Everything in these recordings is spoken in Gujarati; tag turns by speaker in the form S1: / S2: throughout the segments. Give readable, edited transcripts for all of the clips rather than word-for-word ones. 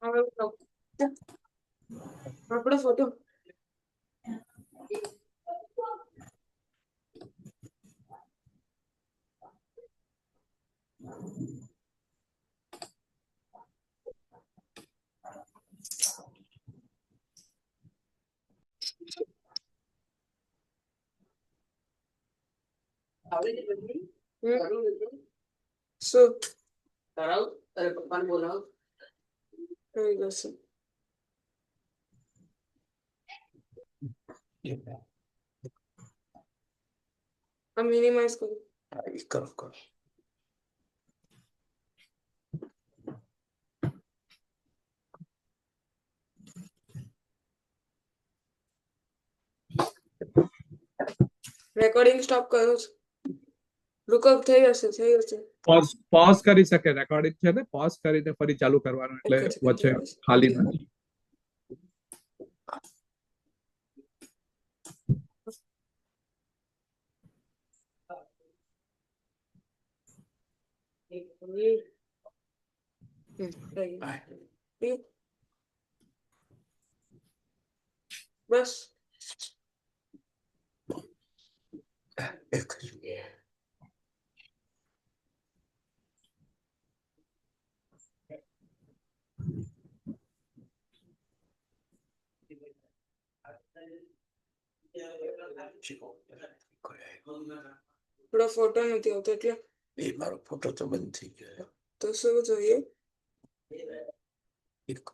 S1: આપણો ફોટો શું કરાવ? તારે પપ્પાને બોલાવ. થઈ જશે. આ મિનિમાઇઝ કરો. કરો. રેકોર્ડિંગ સ્ટોપ કરો છો. લુકઅપ થઈ જશે.
S2: પોઝ કરી શકે. રેકોર્ડિંગ છે ને, પોઝ કરીને ફરી ચાલુ કરવાનું, એટલે વચ્ચે ખાલી ના.
S1: બસ થોડો ફોટો નથી આવતો એટલે
S3: એ મારો ફોટો તો બંધ થઈ ગયો.
S1: તો શું જોઈએ? શું કહ્યું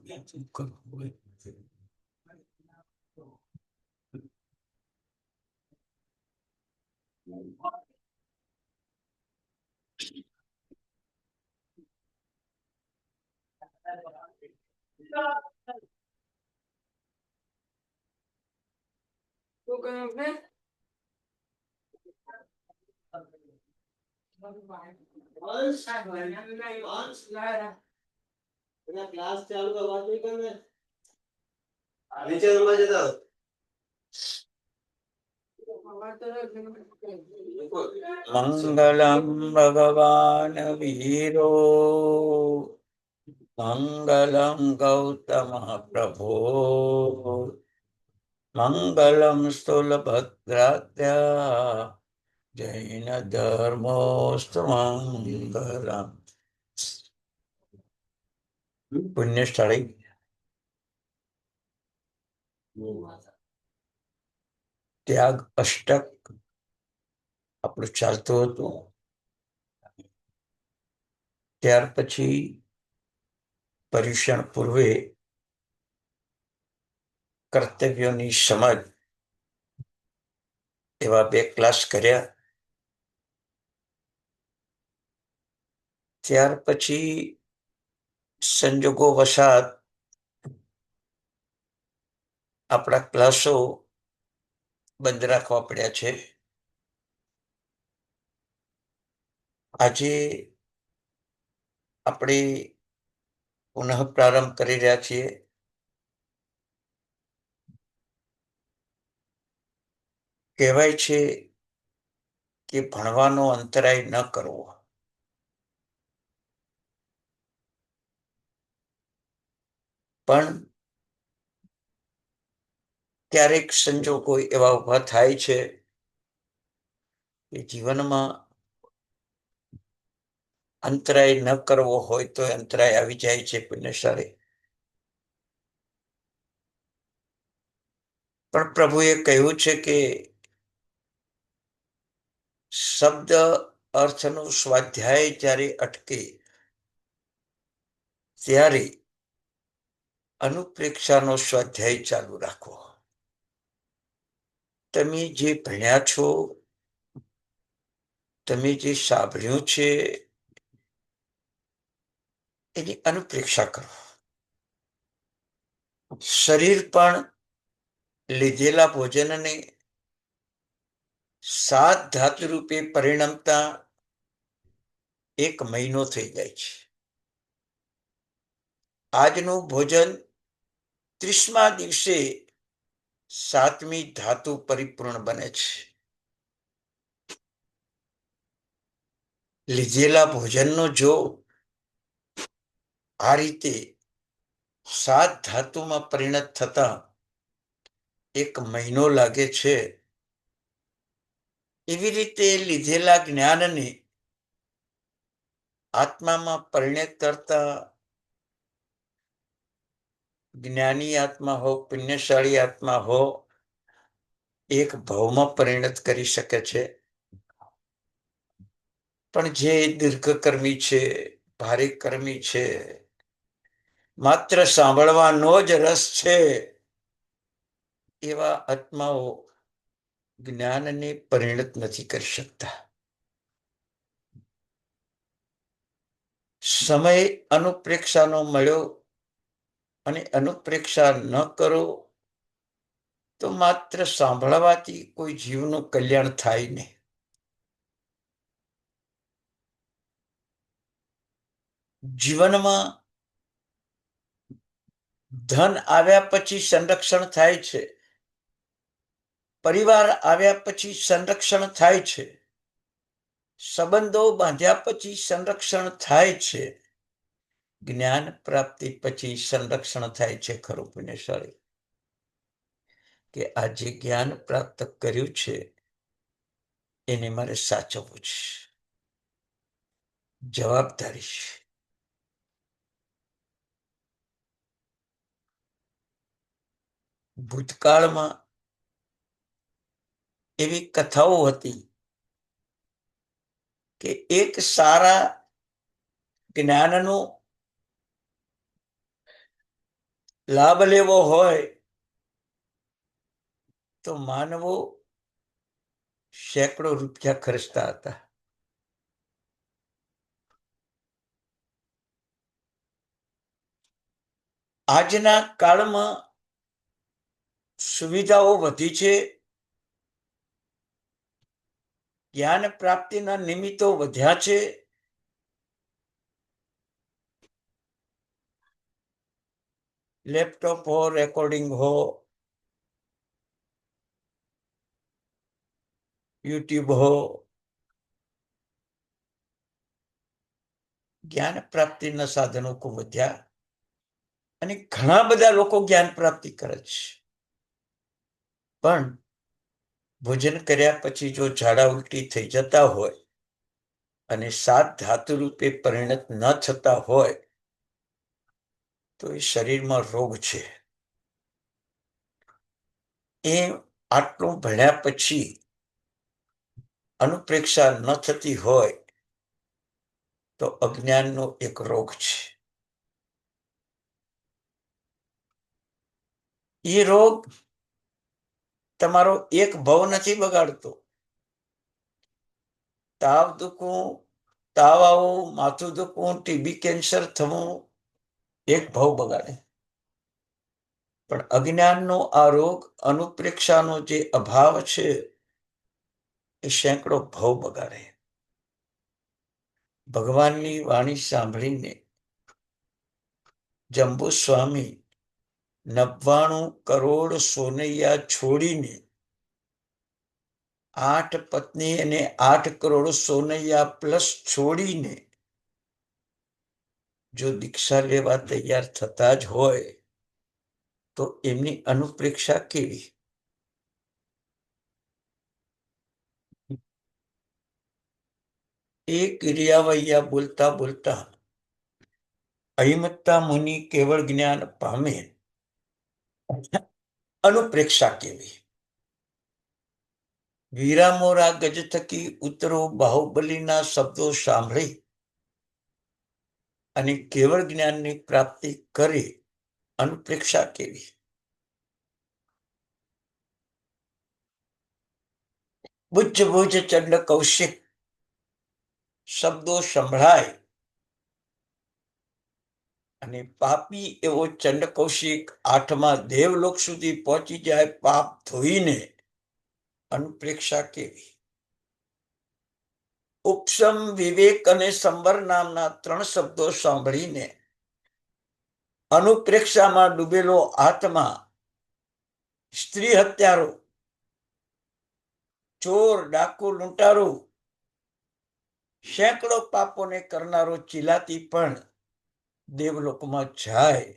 S1: આપણે?
S3: ક્લાસ ચાલુ કરવા નહીં કરે. નીચે રૂમમાં જતા મંગલમ ભગવાન વીરો મંગલમ ગૌતમ પ્રભો મંગલમ સ્થૂલભદ્રાત્યા જૈન ધર્મોસ્તુ મંગલમ. પુણ્યસ્થળી ત્યાગ અષ્ટક આપણું ચાલતું હતું. ત્યાર પછી પર્યુષણ પૂર્વે કર્તવ્યોની સમજ એવા 2 ક્લાસ કર્યા. ત્યાર પછી સંજોગો વસાત આપણા ક્લાસો બંધ રાખવા પડ્યા છે. આજે આપણે પુનઃ પ્રારંભ કરી રહ્યા છીએ. કહેવાય છે કે ભણવાનો અંતરાય ન કરવો. પણ ક્યારેક સંજોગો એવા ઉભા થાય છે કે જીવનમાં અંતરાય ન કરવો હોય તો અંતરાય આવી જાય છે. પુણ્યશાળી પણ પ્રભુએ કહ્યું છે કે શબ્દ અર્થનું સ્વાધ્યાય જ્યારે અટકે ત્યારે અનુપ્રેક્ષાનો સ્વાધ્યાય ચાલુ રાખવો. તમે જે ભણ્યા છો, તમે જે સાંભળ્યું છે એની અનુપ્રેક્ષા કરો. શરીર પણ લીધેલા ભોજનને 7 ધાતુ રૂપે પરિણમતા 1 મહિનો થઈ જાય છે. આજનું ભોજન 30મા દિવસે 7મી ધાતુ પરિપૂર્ણ બને છે. લીધેલા ભોજનનો જો આ રીતે સાત ધાતુમાં પરિણત થતા 1 મહિનો લાગે છે, એવી રીતે લીધેલા જ્ઞાનને આત્મામાં પરિણત કરતા જ્ઞાની આત્મા હો, પુણ્યશાળી આત્મા હો, 1 ભાવમાં પરિણત કરી શકે છે. પણ જે દીર્ઘકર્મી છે, ભારે કર્મી છે, માત્ર સાંભળવાનો જ રસ છે, એવા આત્માઓ જ્ઞાનને પરિણત નથી કરી શકતા. સમય અનુપ્રેક્ષાનો મળ્યો અને અનુપ્રેક્ષા ન કરો તો માત્ર સાંભળવાથી કોઈ જીવનું કલ્યાણ થાય નહીં. જીવનમાં ધન આવ્યા પછી સંરક્ષણ થાય છે, પરિવાર આવ્યા પછી સંરક્ષણ થાય છે, સંબંધો બાંધ્યા પછી સંરક્ષણ થાય છે, જ્ઞાન પ્રાપ્તિ પછી સંરક્ષણ થાય છે. ખરું પુણ્યશાળી કે આ જે જ્ઞાન પ્રાપ્ત કર્યું છે એને મારે સાચવવું છે, જવાબદારી છે. ભૂતકાળમાં એવી કથાઓ હતી કે એક સારા જ્ઞાનનો લાભ લેવો હોય તો માનવો સેંકડો રૂપિયા ખર્ચતા હતા. આજના કાળમાં સુવિધાઓ વધી છે, જ્ઞાન પ્રાપ્તિના નિમિત્તો વધ્યા છે, લેપટોપ હો, રેકોર્ડિંગ હો, યુટ્યુબ હો, જ્ઞાન પ્રાપ્તિના સાધનો ખૂબ વધ્યા અને ઘણા બધા લોકો જ્ઞાન પ્રાપ્તિ કરે છે. પણ ભોજન કર્યા પછી જો ઝાડા ઉલટી થઈ જતા હોય અને 7 ધાતુ રૂપે પરિણત ન થતા હોય તો એ શરીરમાં રોગ છે. એ આટલું ભણ્યા પછી અનુપ્રેક્ષા ન થતી હોય તો અજ્ઞાનનો એક રોગ છે. એ રોગ તમારો એક ભાવ નથી બગાડતો. તાવ દુખવું, તાવ આવવું, માથું દુખવું, ટીબી કેન્સર થવું એક ભાવ બગાડે. પણ અજ્ઞાનનો આ રોગ, અનુપ્રેક્ષાનો જે અભાવ છે એ સેંકડો ભાવ બગાડે. ભગવાનની વાણી સાંભળીને જંબુ સ્વામી 99 કરોડ સોનૈયા છોડીને 8 પત્ની અને 8 કરોડ સોનૈયા પ્લસ છોડીને જો દીક્ષા લેવા તૈયાર થતા જ હોય તો એમની અનુપ્રેક્ષા કેવી? એક કિરિયાવૈયા બોલતા બોલતા અહિમત્તા મુનિ કેવળ જ્ઞાન પામે. અનુપ્રેક્ષા કેવી? વીરામોરા ગજ થકી ઉતરો બાહુબલીના શબ્દો સાંભળી અને કેવળ જ્ઞાનની પ્રાપ્તિ કરી. અનુપ્રેક્ષા કેવી? બુજ બુજ ચંડ કૌશિક શબ્દો સંભળાય અને પાપી એવો ચંડ કૌશિક 8મા દેવલોક સુધી પહોંચી જાય પાપ ધોઈને. અનુપ્રેક્ષા કેવી? ઉપસમ, વિવેક અને સંબર નામના 3 શબ્દો સાંભળીને અનુપ્રેક્ષામાં ડૂબેલો આત્મા સ્ત્રી હત્યારો, ચોર, ડાકુ, લૂંટારો, સેંકડો પાપોને કરનારો ચિલાતી પણ દેવલોકમાં જાય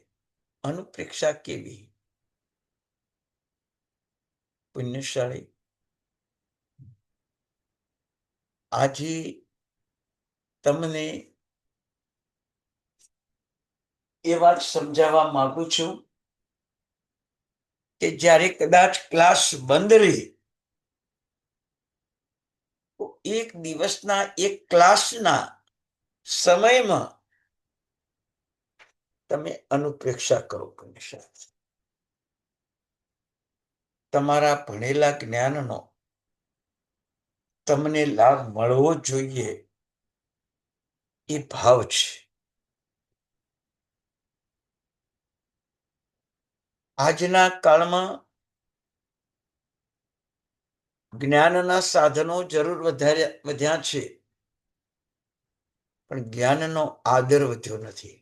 S3: અનુપ્રેક્ષા કેવી? પુણ્યશાળી, આજે તમને એ વાત સમજાવવા માંગુ છું કે જ્યારે કદાચ ક્લાસ બંધ રહે તો એક દિવસના એક ક્લાસના સમયમાં તમે અનુપ્રેક્ષા કરો. પુણ્યશાળી, તમારા ભણેલા જ્ઞાનનો તમને લાભ મળવો જોઈએ એ ભાવ છે. આજના કાળમાં જ્ઞાનના સાધનો જરૂર વધ્યા છે, પણ જ્ઞાનનો આદર વધ્યો નથી.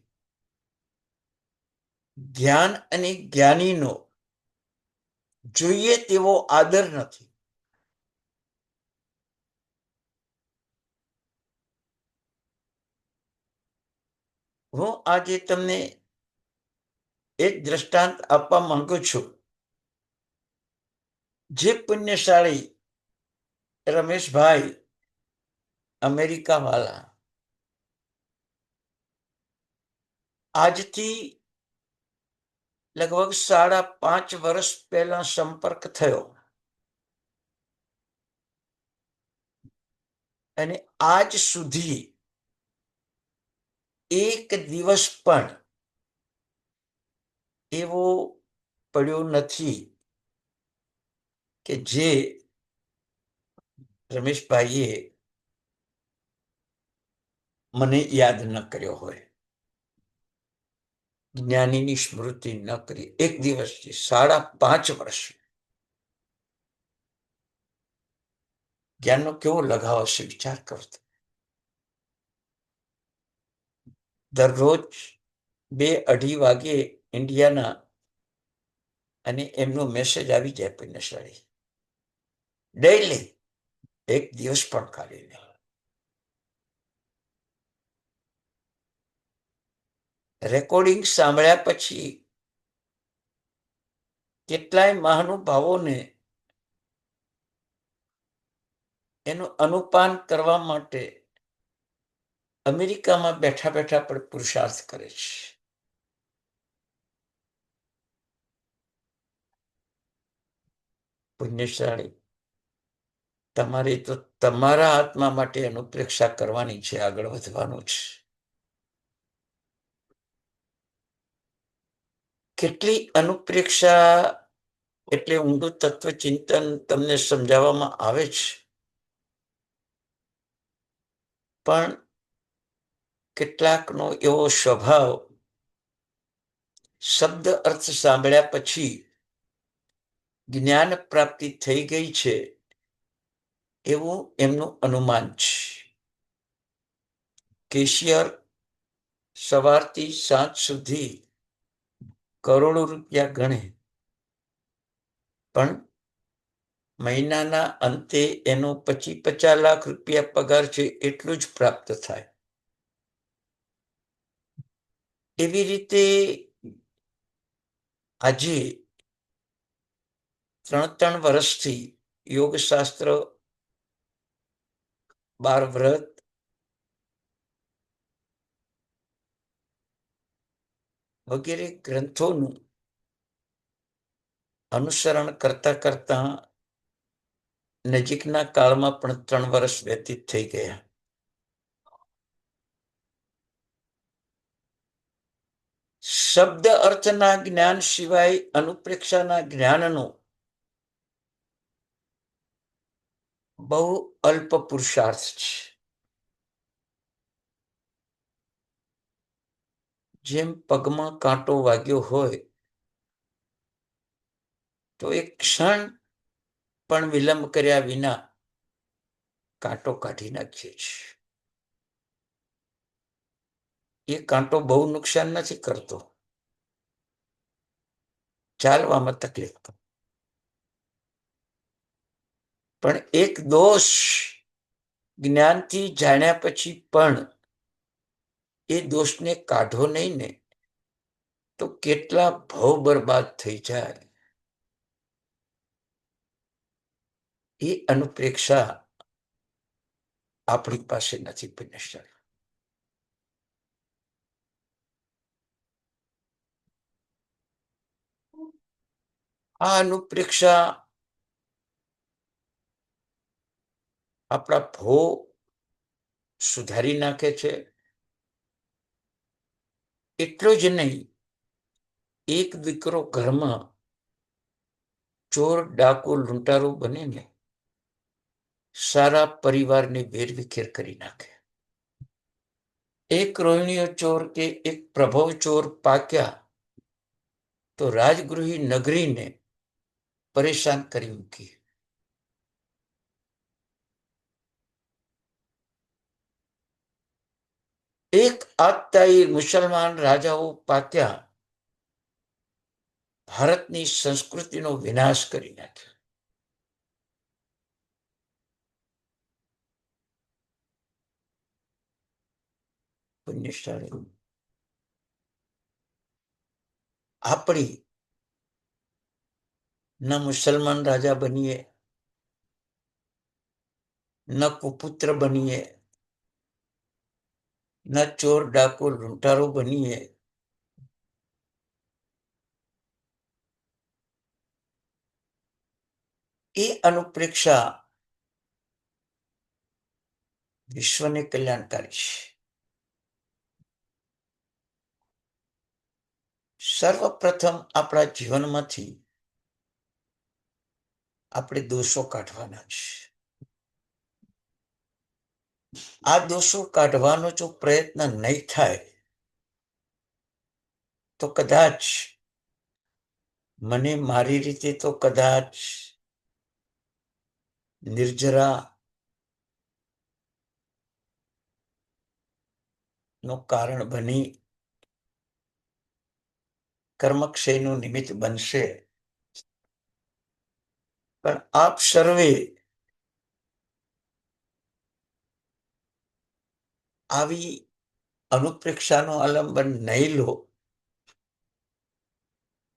S3: જ્ઞાન અને જ્ઞાનીનો જોઈએ તેવો આદર નથી. હું આજે તમને એક દ્રષ્ટાંત આપવા માંગુ છું. જે પુણ્યશાળી રમેશભાઈ અમેરિકા વાળા આજથી લગભગ 5.5 વર્ષ પહેલા સંપર્ક થયો અને આજ સુધી એક દિવસ પણ એવો પડ્યો નથી કે જે રમેશભાઈએ મને યાદ ન કર્યો હોય, જ્ઞાનીની સ્મૃતિ ન કરી. એક દિવસથી 5.5 વર્ષ જ્ઞાનનો કેવો લગાવ હશે, વિચાર કરતો. દરરોજ 2-2:30 વાગે ઇન્ડિયાના અને એમનો મેસેજ આવી જાય. પુણ્યશાળી ડેઈલી, એક દિવસ પણ ખાલી નહીં. રેકોર્ડિંગ સાંભળ્યા પછી કેટલાય મહાનુભાવોને એનું અનુપાન કરવા માટે અમેરિકામાં બેઠા બેઠા પણ પુરુષાર્થ કરે છે. પુણ્યશાળી, તમારે તો તમારા આત્મા માટે અનુપ્રેક્ષા કરવાની છે, આગળ વધવાનું છે. કેટલી અનુપ્રેક્ષા એટલે ઊંડું તત્વચિંતન તમને સમજાવવામાં આવે છે, પણ કેટલાકનો એવો સ્વભાવ શબ્દ અર્થ સાંભળ્યા પછી જ્ઞાન પ્રાપ્તિ થઈ ગઈ છે એવું એમનું અનુમાન છે. કેશિયર સવારથી સાંજ સુધી કરોડો રૂપિયા ગણે, પણ મહિનાના અંતે એનો 50 લાખ રૂપિયા પગાર છે એટલું જ પ્રાપ્ત થાય. એવી રીતે આજે 3 વર્ષથી યોગશાસ્ત્ર, 12 વ્રત, વગેરે ગ્રંથોનું અનુસરણ કરતા કરતા નજીકના કાળમાં પણ 3 વર્ષ વ્યતીત થઈ ગયા. શબ્દ અર્થના જ્ઞાન સિવાય અનુપ્રેક્ષાના જ્ઞાનનો બહુ અલ્પ પુરુષાર્થ છે. જેમ પગમાં કાંટો વાગ્યો હોય તો એક ક્ષણ પણ વિલંબ કર્યા વિના કાંટો કાઢી નાખીએ છીએ. એ કાંટો બહુ નુકસાન નથી કરતો, ચાલવામાં તકલીફ, પણ એક દોષ જ્ઞાનથી જાણ્યા પછી પણ એ દોષને કાઢો નહીં ને તો કેટલા ભવ બરબાદ થઈ જાય. એ અનુપ્રેક્ષા આપણી પાસે નથી પુણ્યશાળી. આ અનુપ્રેક્ષા આપણા ભો સુધારી નાખે છે. એટલો જ નહીં, એક દીકરો ઘરમાં ચોર, ડાકુ, લૂંટારો બનીને સારા પરિવારને વેરવિખેર કરી નાખે. એક રોહિણીયો ચોર કે એક પ્રભવ ચોર પાક્યા તો રાજગૃહી નગરીને પરેશાન કરી મૂકી. એક આતતાયી મુસલમાન રાજાઓ પાક્યા, ભારતની સંસ્કૃતિનો વિનાશ કરી નાખ્યો. પુણ્યશાળી આપણી ન મુસલમાન રાજા બનીએ, ન કુપુત્ર બનીએ, ન ચોર, ડાકુ, લૂંટારો બનીએ. એ અનુપ્રેક્ષા વિશ્વને કલ્યાણકારી છે. સર્વપ્રથમ આપણા જીવનમાંથી આપણે દોષો કાઢવાના છે. આ દોષો કાઢવાનો જો પ્રયત્ન નહીં થાય તો કદાચ મને મારી રીતે તો કદાચ નિર્જરા નું કારણ બની કર્મક્ષયનું નિમિત્ત બનશે. પણ આપ સર્વે આવી અનુપ્રેક્ષાનું આલંબન નહીં લો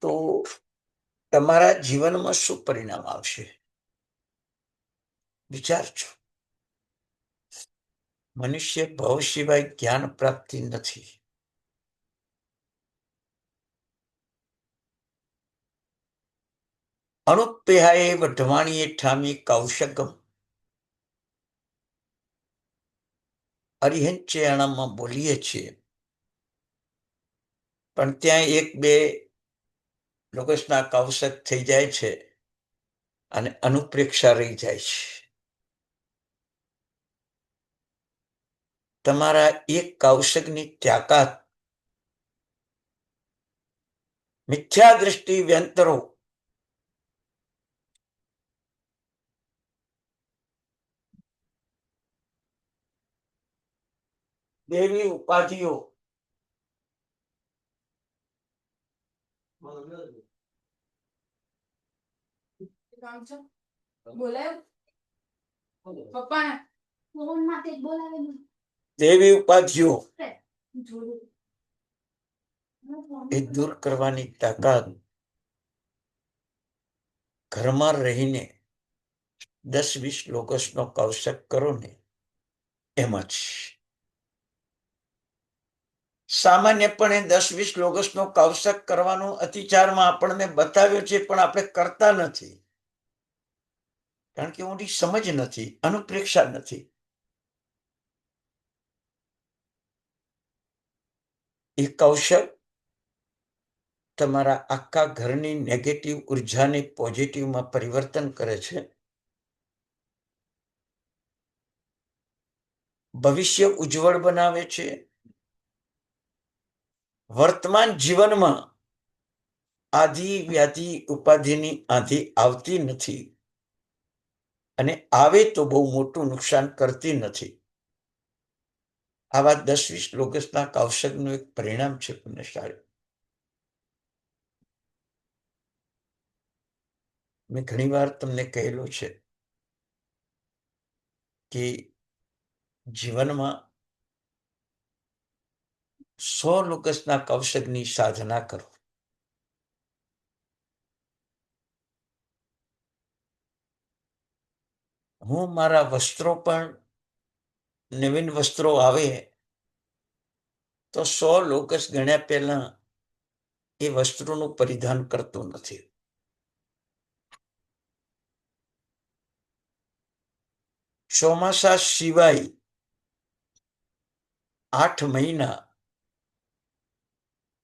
S3: તો તમારા જીવનમાં શું પરિણામ આવશે વિચારજો. મનુષ્ય ભવ સિવાય જ્ઞાન પ્રાપ્તિ નથી. અણુપેહાએ વઢવાણીએ ઠામી કૌશગમ અરિહંચયાણામાં બોલીએ છીએ, પણ ત્યાં એક બે લોકોના કૌશક થઈ જાય છે અને અનુપ્રેક્ષા રહી જાય છે. તમારા એક કૌશકની તાકાત મિથ્યા દ્રષ્ટિ વ્યંતરો દેવી ઉપાધિઓ દેવી ઉપાધિઓ એ દૂર કરવાની તાકાત ઘરમાં રહીને 10-20 લોકોનો કૌશક કરો ને એમ જ. સામાન્યપણે 10-20 લોકોનો કૌશક કરવાનો અતિચારમાં આપણને બતાવ્યો છે, પણ આપણે કરતા નથી કારણ કે ઊંડી સમજ નથી, અનુપ્રેક્ષા નથી. એ કૌશક તમારા આખા ઘરની નેગેટિવ ઉર્જાને પોઝિટિવમાં પરિવર્તન કરે છે. ભવિષ્ય ઉજ્જવળ બનાવે છે. વર્તમાન જીવનમાં આધિ વ્યાધિ ઉપાધિની આંધી આવતી નથી અને આવે તો બહુ મોટું નુકસાન કરતી નથી. આવા 10-20 લોકોના કૌશકનું એક પરિણામ છે પુણ્યશાળી. મેં ઘણી વાર તમને કહેલું છે કે જીવનમાં 100 લોકસના કૌશગની સાધના કરો. હું મારા વસ્ત્રો પણ નવીન વસ્ત્રો આવે તો 100 લોકસ ગણ્યા પહેલા એ વસ્ત્રોનું પરિધાન કરતો નથી. ચોમાસા સિવાય 8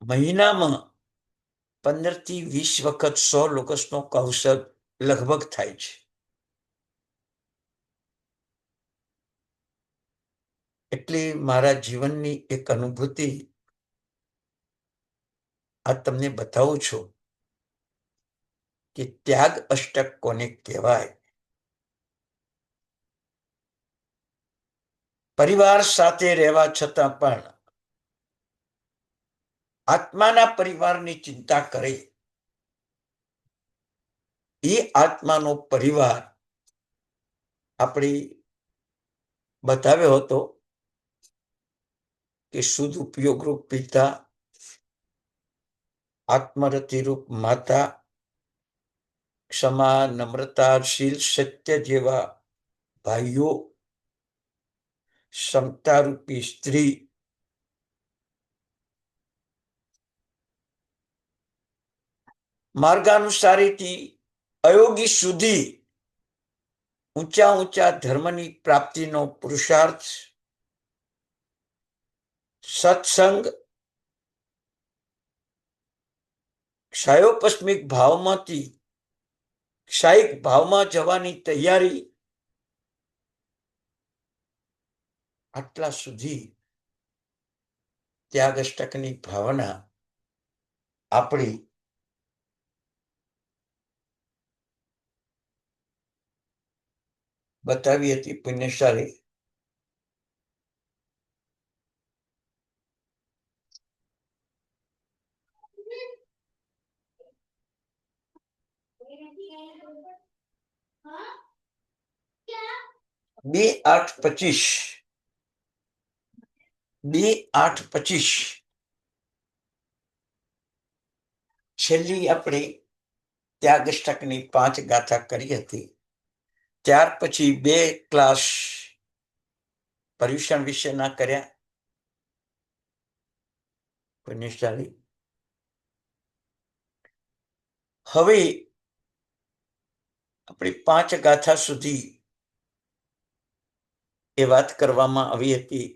S3: મહિનામાં 15 થી 20 વખત 100 લોકસનો કૌશગ લગભગ થાય છે. એટલે મારા જીવનની એક અનુભૂતિ આ તમને બતાવું છું કે ત્યાગ અષ્ટક કોને કહેવાય. પરિવાર સાથે રહેવા છતાં પણ આત્માના પરિવારની ચિંતા કરે. એ આત્માનો પરિવાર આપણે બતાવ્યો હતો કે શુદ્ધ ઉપયોગરૂપ પિતા, આત્મરતિરૂપ માતા, ક્ષમા, નમ્રતા, શીલ, સત્ય જેવા ભાઈઓ, સમતારૂપી સ્ત્રી, માર્ગાનુસારીથી અયોગી સુધી ઊંચા ધર્મની પ્રાપ્તિનો પુરુષાર્થ, સત્સંગ, ક્ષયોપસ્મિક ભાવમાંથી ક્ષાયિક ભાવમાં જવાની તૈયારી, આટલા સુધી ત્યાગ અષ્ટકની ભાવના આપણી બતાવી હતી પુણ્યશાળી. બે 8:25 છેલ્લી આપણે ત્યાગ અષ્ટકની 5 ગાથા કરી હતી. ત્યાર પછી 2 ક્લાસ પર્યુષણ વિશેના કર્યા. પુણ્યશાળી. હવે આપણી 5 ગાથા સુધી એ વાત કરવામાં આવી હતી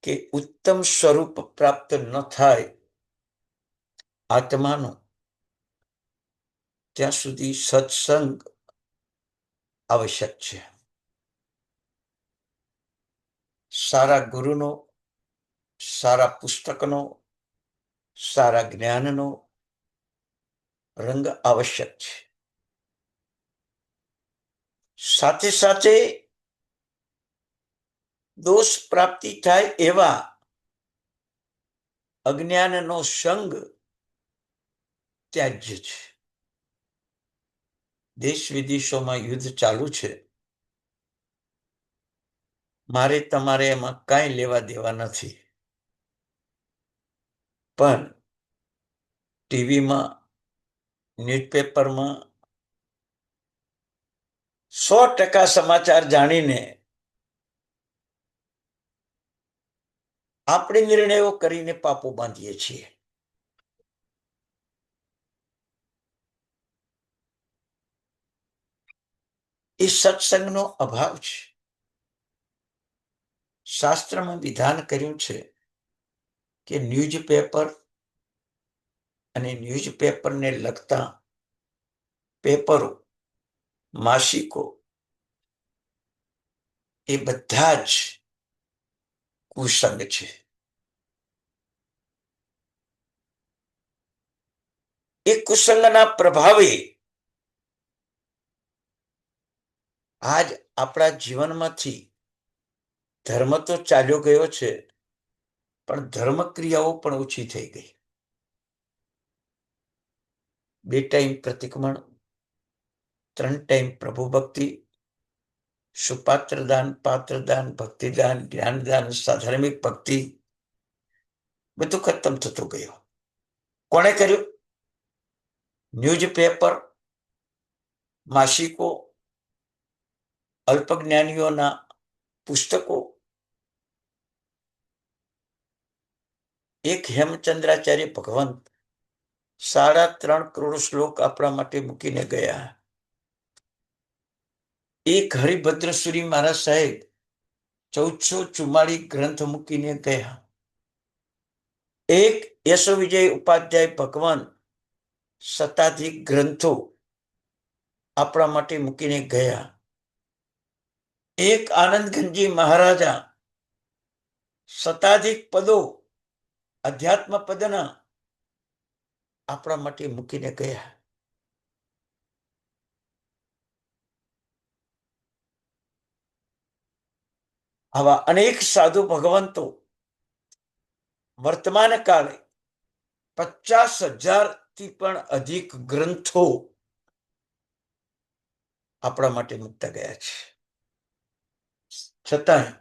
S3: કે ઉત્તમ સ્વરૂપ પ્રાપ્ત ન થાય આત્માનું ત્યાં સુધી સત્સંગ આવશ્યક છે. સારા ગુરુનો, સારા પુસ્તકનો, સારા જ્ઞાનનો રંગ આવશ્યક છે. સાથે સાથે દોષ પ્રાપ્તિ થાય એવા અજ્ઞાનનો સંગ ત્યાજ્ય છે. દેશ વિદેશોમાં યુદ્ધ ચાલુ છે. મારે તમારે એમાં કાંઈ લેવા દેવા નથી. પણ ટીવીમાં, ન્યૂઝપેપરમાં 100% સમાચાર જાણીને આપણે નિર્ણયો કરીને પાપો બાંધીએ છીએ. એ સત્સંગનો અભાવ છે. શાસ્ત્રમાં વિધાન કર્યું છે કે ન્યૂઝપેપર અને ન્યૂઝપેપરને લગતા પેપરો, માસિકો એ બધા જ કુસંગ છે. એ કુસંગના પ્રભાવે આજ આપણા જીવનમાંથી ધર્મ તો ચાલ્યો ગયો છે, પણ ધર્મ ક્રિયાઓ પણ ઓછી થઈ ગઈ. 2 ટાઈમ પ્રતિક્રમણ, 3 ટાઈમ પ્રભુ ભક્તિ, સુપાત્રદાન, પાત્રદાન, ભક્તિદાન, જ્ઞાનદાન, સાધાર્મિક ભક્તિ બધું ખતમ થતું ગયું. કોણે કર્યું? ન્યૂઝપેપર, માસિકો, અલ્પજ્ઞાનીઓના પુસ્તકો. એક હેમચંદ્રાચાર્ય ભગવંત 3.5 કરોડ શ્લોક આપણા માટે મૂકીને ગયા. એક હરિભદ્રસુરી મહારાજ સાહેબ 1444 ગ્રંથ મૂકીને ગયા. એક યશો વિજય ઉપાધ્યાય ભગવાન 27 ગ્રંથો આપણા માટે મૂકીને ગયા. એક આનંદગંજી મહારાજા 27 પદો અધ્યાત્મ પદના આપણા માટે મૂકીને ગયા. આવા અનેક સાધુ ભગવંતો વર્તમાન કાળે 50,000 થી પણ અધિક ગ્રંથો આપણા માટે મૂકતા ગયા છે. છતાંય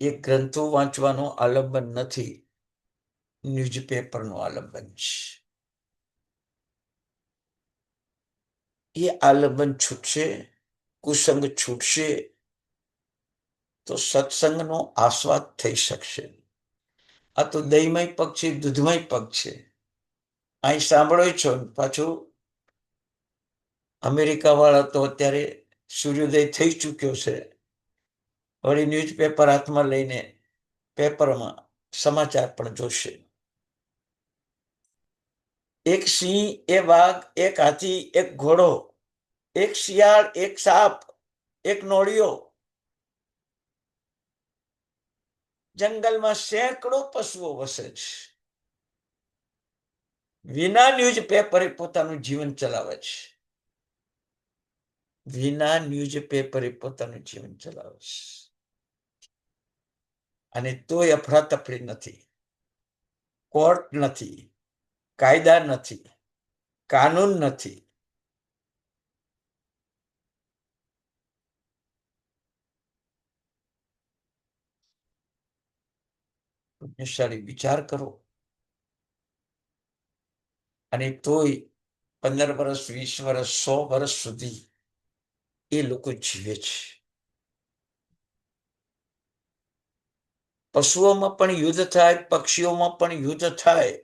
S3: એ ગ્રંથો વાંચવાનું આલંબન નથી, ન્યૂઝપેપરનું આલંબન છે. એ આલંબન છૂટશે, કુસંગ છૂટશે તો સત્સંગનો આસ્વાદ થઈ શકશે. આ તો દહીંમય પગ છે, દૂધમય પગ છે. અહીં સાંભળો છો. પાછું અમેરિકા વાળા તો અત્યારે સૂર્યોદય થઈ ચૂક્યો છે. વળી ન્યૂઝપેપર હાથમાં લઈને પેપરમાં સમાચાર પણ જોશે. એક સિંહ, એક વાઘ, એક હાથી, એક ઘોડો, એક શિયાળ, એક સાપ, એક નોળિયો, જંગલમાં સેંકડો પશુઓ વસે છે. વિના ન્યૂઝપેપરે પોતાનું જીવન ચલાવે છે. વિના ન્યૂઝપેપરે પોતાનું જીવન ચલાવે છે. અને તોય અફરાતફરી નથી, કોર્ટ નથી, કાયદા નથી, કાનૂન નથી. પુણ્યશાળી વિચાર કરો. અને તોય 15 વર્ષ, 20 વર્ષ, 100 વર્ષ સુધી એ લોકો જીવે છે. પશુઓમાં પણ યુદ્ધ થાય, પક્ષીઓમાં પણ યુદ્ધ થાય,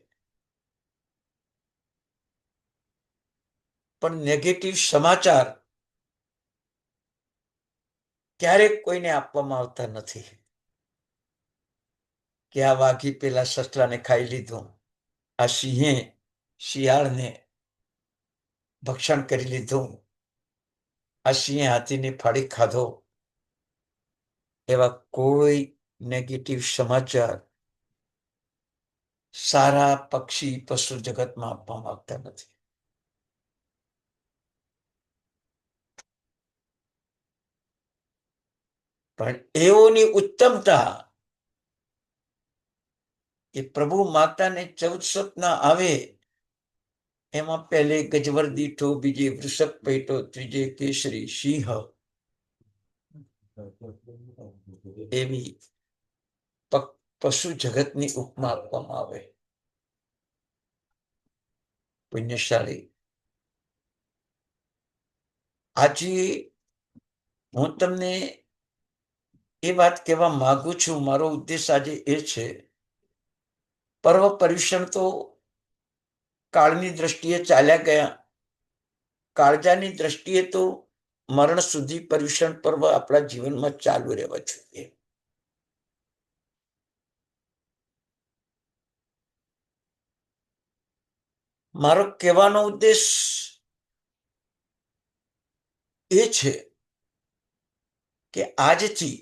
S3: પણ નેગેટિવ સમાચાર ક્યારેક કોઈને આપવામાં આવતા નથી કે આ વાઘી પેલા સસલાને ખાઈ લીધું, આ સિંહે શિયાળને ભક્ષણ કરી લીધું, આ સિંહે હાથીને ફાડી ખાધો. એવા કોઈ નેગેટિવ સમાચાર સારા પક્ષી પશુ જગતમાં આપવામાં આવતા નથી. પણ એઓની ઉત્તમતા કે પ્રભુ માતાને 14 સપના આવે, એમાં પહેલે ગજવર દીઠો, બીજે વૃષભ પેટો, ત્રીજે કેસરી સિંહ. એવી પશુ જગતની ઉપમા આપવામાં આવે. પુણ્યશાળી, આજે હું તમને એ વાત કહેવા માંગુ છું, મારો ઉદ્દેશ આજે એ છે, પર્વ પર્યુષણ તો કાળની દ્રષ્ટિએ ચાલ્યા ગયા. કાળજાની દ્રષ્ટિએ તો મરણ સુધી પર્યુષણ પર્વ આપણા જીવનમાં ચાલુ રહેવા જોઈએ. મારો કહેવાનો ઉદ્દેશ એ છે કે આજથી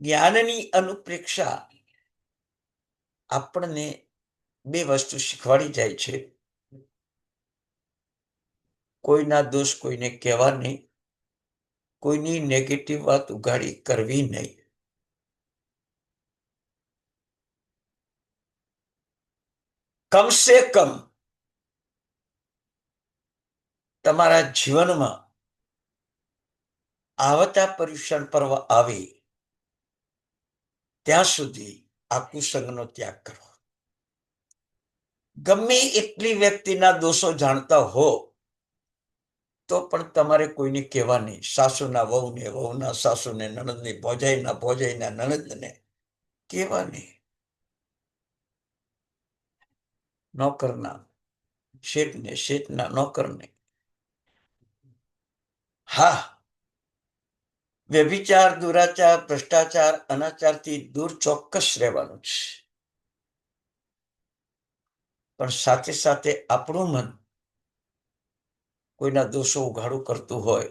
S3: જ્ઞાનની અનુપ્રેક્ષા આપણને 2 વસ્તુ શીખવાડી જાય છે. કોઈના દોષ કોઈને કહેવા નહીં, કોઈની નેગેટિવ વાત ઉઘાડી કરવી નહીં. કમસે કમ તમારા જીવનમાં આવતા પર્યુષણ પર્વ આવે ત્યાં સુધી આ કુસંગનો ત્યાગ કરો. ગમે એટલી વ્યક્તિના દોષો જાણતા હો તો પણ તમારે કોઈને કહેવા નહીં. સાસુના વહુને, વહુના સાસુને, નણંદને, ભોજાઈના ભોજાઈના નણંદને કહેવા નહીં. નોકરના શેઠને, શેઠના નોકરને. હા, વ્યભિચાર, દુરાચાર, ભ્રષ્ટાચાર, અનાચારથી દૂર ચોક્કસ રહેવાનું છે. પણ સાથે સાથે આપણું મન કોઈના દોષો ઉઘાડું કરતું હોય,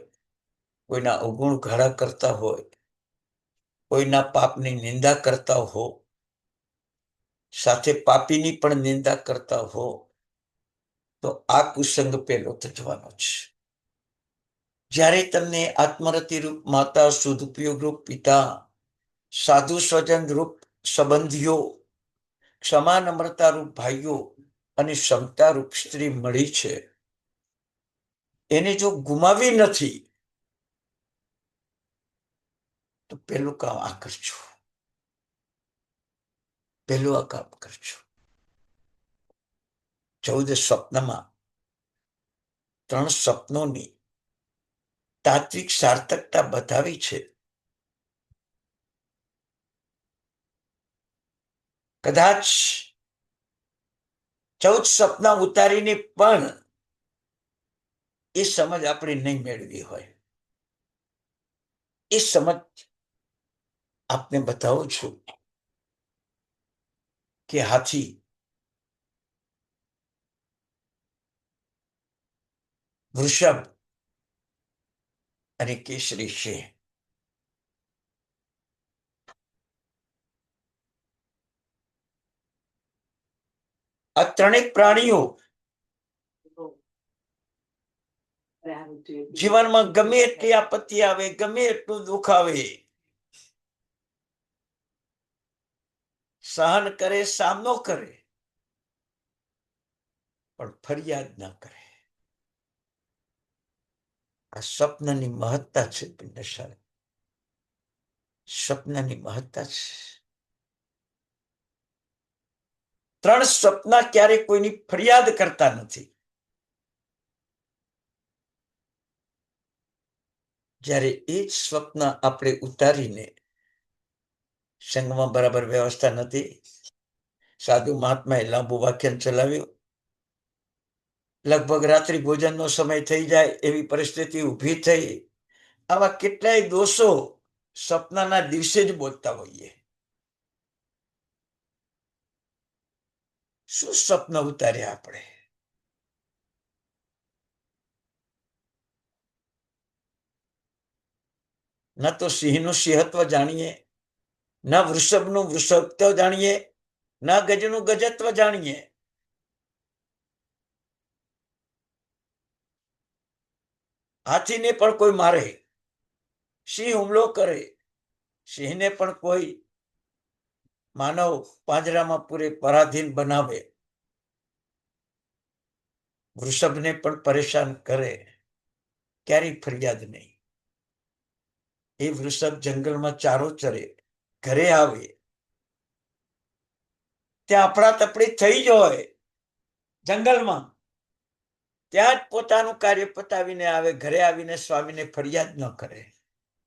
S3: કોઈના અવગુણ ઘાડા કરતા હોય, કોઈના પાપની નિંદા કરતા હો, સાથે પાપીની પણ નિંદા કરતા હો, તો આ કુસંગ પેલો તજવાનો છે. જ્યારે તમને આત્મરતિ રૂપ માતા, સદુપયોગ રૂપ પિતા, સાધુ સ્વજન રૂપ સંબંધીઓ, ક્ષમા નમ્રતા રૂપ ભાઈઓ અને ક્ષમતા રૂપ સ્ત્રી મળી છે, એને જો ગુમાવી નથી તો પેલું કામ આ કરજો. પેલું આ કામ કરજો. 14 સ્વપ્નમાં 3 સ્વપ્નોની તાત્વિક સાર્થકતા બતાવી છે. કદાચ 14 સપના ઉતારીને પણ એ સમજ આપણે નહીં મેળવી હોય. એ સમજ આપને બતાવું છું કે હાથી વૃષભ અને કેસરી સિંહ આ ત્રણેય પ્રાણીઓ જીવનમાં ગમે એટલી આપત્તિ આવે, ગમે એટલું દુઃખ આવે, સહન કરે, સામનો કરે, પણ ફરિયાદ ના કરે. આ સ્વપ્નની મહત્તા છે. પિંડશાળ સ્વપ્નની મહત્તા છે. 3 સ્વપ્ન ક્યારે કોઈની ફરિયાદ કરતા નથી. જ્યારે એ જ સ્વપ્ન આપણે ઉતારીને સંઘમાં બરાબર વ્યવસ્થા નથી, સાધુ મહાત્માએ લાંબુ વાખ્યાન ચલાવ્યું, લગભગ રાત્રિ ભોજનનો સમય થઈ જાય એવી પરિસ્થિતિ ઊભી થઈ. આવા કેટલાય દોષો સ્વપ્નના દિવસે જ બોલતા હોઈએ. શું સ્વપ્ન ઉતાર્યા આપણે? ન તો સિંહનું સિંહત્વ જાણીએ, ન વૃષભનું વૃષભત્વ જાણીએ, ન ગજનું ગજત્વ જાણીએ. હાથીને પણ કોઈ મારે, સિંહ હુમલો કરે, સિંહને પણ કોઈ માનવ પાંજરામાં પૂરે પરાધીન બનાવે, વૃષભને પણ પરેશાન કરે, ક્યારેય ફરિયાદ નહીં. એ વૃષભ જંગલમાં ચારો ચરે, ઘરે આવે ત્યાં આપણા તપડી થઈ જ હોય જંગલમાં, ત્યાં જ પોતાનું કાર્ય પતાવીને આવે, ઘરે આવીને સ્વામીને ફરિયાદ ન કરે.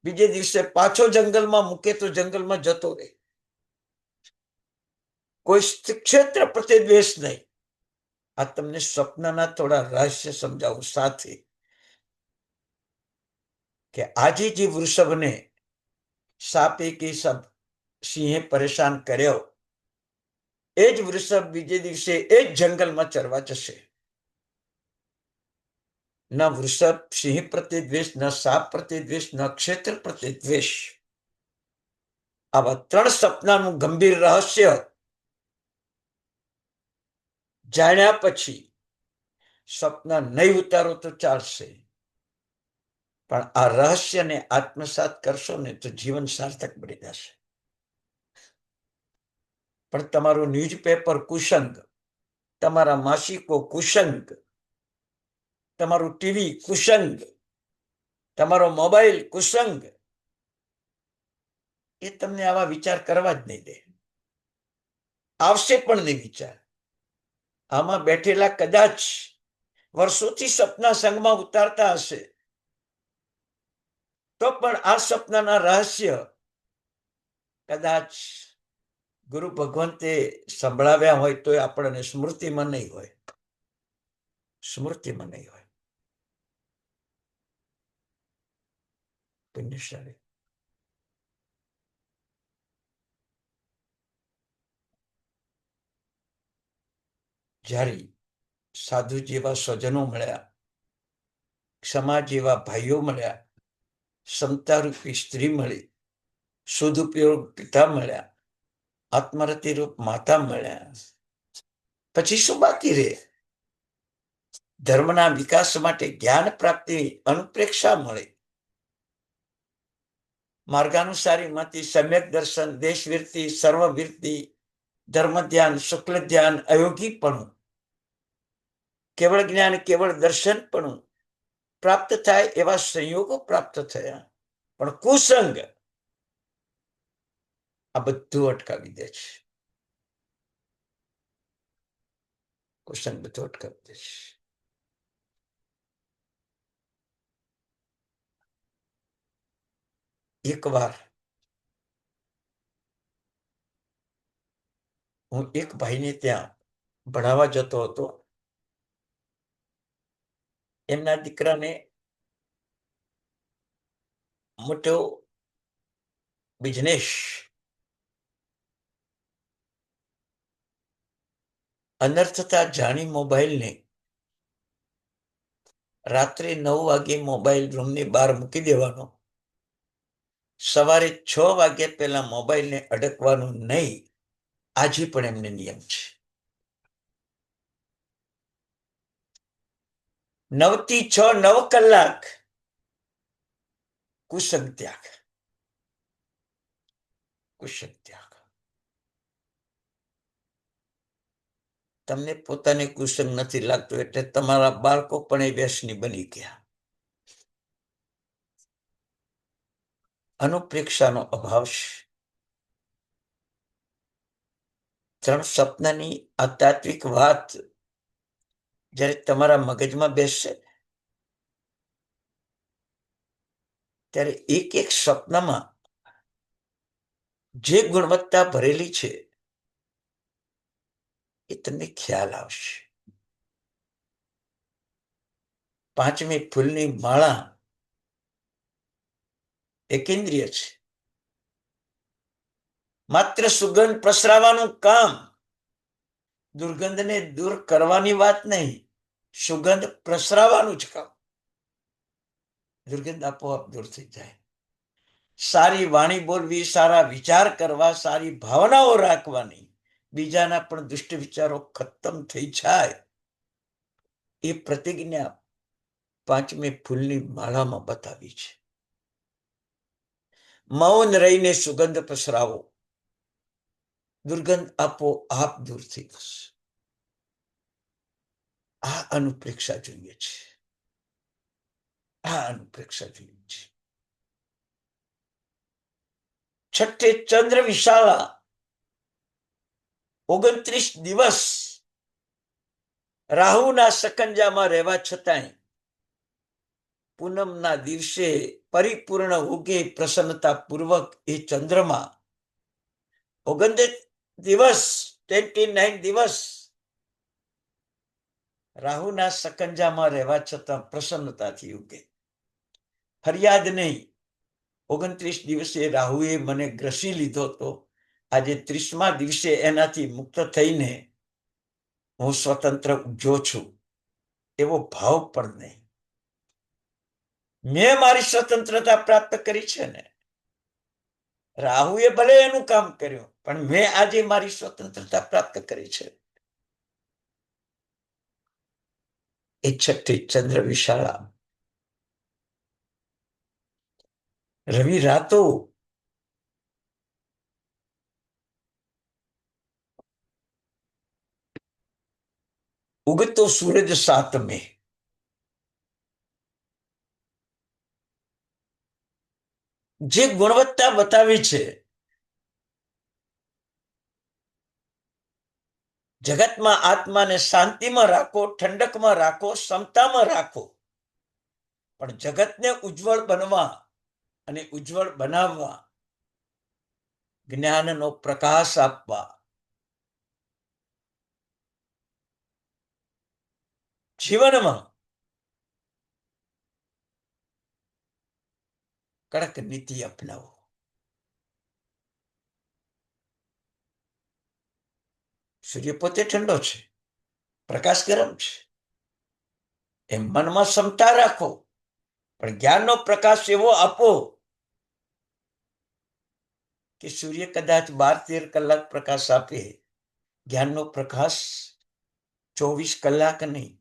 S3: બીજે દિવસે પાછો જંગલમાં મૂકે તો જંગલમાં જતો રહે. કોઈ ક્ષેત્ર પ્રત્યે દ્વેષ નહીં. આ તમને સ્વપ્નના થોડા રહસ્ય સમજાવું સાથે, કે આજે જે વૃષભને સાપે કે સિંહે પરેશાન કર્યો, એ જ વૃષભ બીજે દિવસે એ જ જંગલમાં ચરવા જશે. ન વૃષભ સિંહ પ્રત્યે દ્વેષ, ન સાપ પ્રત્યે દ્વેષ, ન ક્ષેત્ર પ્રત્યે દ્વેષ. આવા 3 સપનાનું ગંભીર રહસ્ય જાણ્યા પછી સપના નહીં ઉતારો તો ચાલશે, પણ આ રહસ્યને આત્મસાત કરશો ને તો જીવન સાર્થક બની જશે. પણ તમારું ન્યૂઝપેપર કુસંગ, તમારા માસિકો કુસંગ, તમારું ટીવી કુસંગ, તમારો મોબાઈલ કુસંગ એ તમને આવા વિચાર કરવા જ નહીં દે, આવશે પણ નહીં વિચાર. આમાં બેઠેલા કદાચ વર્ષોથી સપના સંગમાં ઉતારતા હશે, તો પણ આ સપનાના રહસ્ય કદાચ ગુરુ ભગવંતે સંભળાવ્યા હોય તો આપણને સ્મૃતિમાં નહીં હોય, સ્મૃતિમાં નહીં હોય. પુણ્યશાળી. જ્યારે સાધુ જેવા સ્વજનો મળ્યા, ક્ષમા જેવા ભાઈઓ મળ્યા, સમતારૂપી સ્ત્રી મળી, સદુપયોગ પિતા મળ્યા, આત્મરતિ રૂપ માતા મળ્યા, પછી શું બાકી રહે? ધર્મના વિકાસ માટે જ્ઞાન પ્રાપ્તિ અનુપ્રેક્ષા મળી, માર્ગાનુસારીમાંથી સમ્યક દર્શન, દેશવીરતિ, સર્વવીરતિ, ધર્મ ધ્યાન, શુક્લ ધ્યાન, અયોગીપણું, કેવળ જ્ઞાન, કેવળ દર્શન પણ પ્રાપ્ત થાય એવા સંયોગો પ્રાપ્ત થયા. પણ કુસંગ આ બધું અટકાવી દે છે. કુસંગ બધું અટકાવી દે છે. એકવાર હું એક ભાઈને ત્યાં ભણાવવા જતો હતો. એમના દીકરાને મોટો બિઝનેસ, અનર્થતા જાણી મોબાઈલને રાત્રે 9 વાગે મોબાઈલ રૂમની બહાર મૂકી દેવાનો, સવારે 6 વાગ્યા પહેલા મોબાઈલને અડકવાનું નહીં. આજે પણ એમને નિયમ છે. 9 થી 6 9 કલાક કુસંગ ત્યાગ, કુસંગ ત્યાગ. તમને પોતાને કુસંગ નથી લાગતું એટલે તમારા બાળકો પણ એ વ્યસની બની ગયા. અનુપ્રેક્ષાનો અભાવ છે. ત્રણ સપનાની આ તાત્વિક વાત જ્યારે તમારા મગજમાં બેસશે ત્યારે એક એક સપનામાં જે ગુણવત્તા ભરેલી છે એ તમને ખ્યાલ આવશે. 5મી ફૂલની માળા એકેન્દ્રિય છે. માત્ર સુગંધ પ્રસરાવાનું કામ, દુર્ગંધને દૂર કરવાની વાત નહીં, સુગંધ પ્રસરાવાનું જ કામ. દુર્ગંધ આપોઆપ દૂર થઈ જાય. સારી વાણી બોલવી, સારા વિચાર કરવા, સારી ભાવનાઓ રાખવાની, બીજાના પણ દુષ્ટ વિચારો ખતમ થઈ જાય. એ પ્રતિજ્ઞા 5મી ફૂલની માળામાં બતાવી છે. મૌન રહીને સુગંધ પસરાવો, દુર્ગંધ આપો આપ દૂર થઈ જશે. આ અનુપ્રેક્ષા જોઈએ છે. આ અનુપ્રેક્ષા જોઈએ છે. છઠ્ઠે ચંદ્ર વિશાળા 29 દિવસ રાહુના સકંજામાં રહેવા છતાંય પૂનમના દિવસે પરિપૂર્ણ ઉગે પ્રસન્નતા પૂર્વક એ ચંદ્રમાં 29 દિવસ રાહુના સકંજામાં રહેવા છતાં પ્રસન્નતાથી ઉગે. ફરિયાદ નહીં, 29 દિવસે રાહુએ મને ગ્રસી લીધો તો આજે 30મા દિવસે એનાથી મુક્ત થઈને હું સ્વતંત્ર ઉગ્યો છું એવો ભાવ પણ નહીં. મેં મારી સ્વતંત્રતા પ્રાપ્ત કરી છે ને. રાહુએ ભલે એનું કામ કર્યું પણ મેં આજે મારી સ્વતંત્રતા પ્રાપ્ત કરી છે. એ છઠ્ઠી ચંદ્ર વિશાળા. રવિ રાતો ઉગતો સૂરજ 7મે જે ગુણવત્તા બતાવી છે, જગતમાં આત્માને શાંતિમાં રાખો, ઠંડકમાં રાખો, સમતામાં રાખો, પણ જગતને ઉજ્જવળ બનવા અને ઉજ્જવળ બનાવવા, જ્ઞાનનો પ્રકાશ આપવા, જીવનમાં કડક નીતિ અપનાવો. સૂર્ય પોતે ઠંડો છે, પ્રકાશ ગરમ છે. એમ મનમાં ક્ષમતા રાખો, પણ જ્ઞાનનો પ્રકાશ એવો આપો કે સૂર્ય કદાચ 12-13 કલાક પ્રકાશ આપે, જ્ઞાનનો પ્રકાશ 24 કલાક નહીં,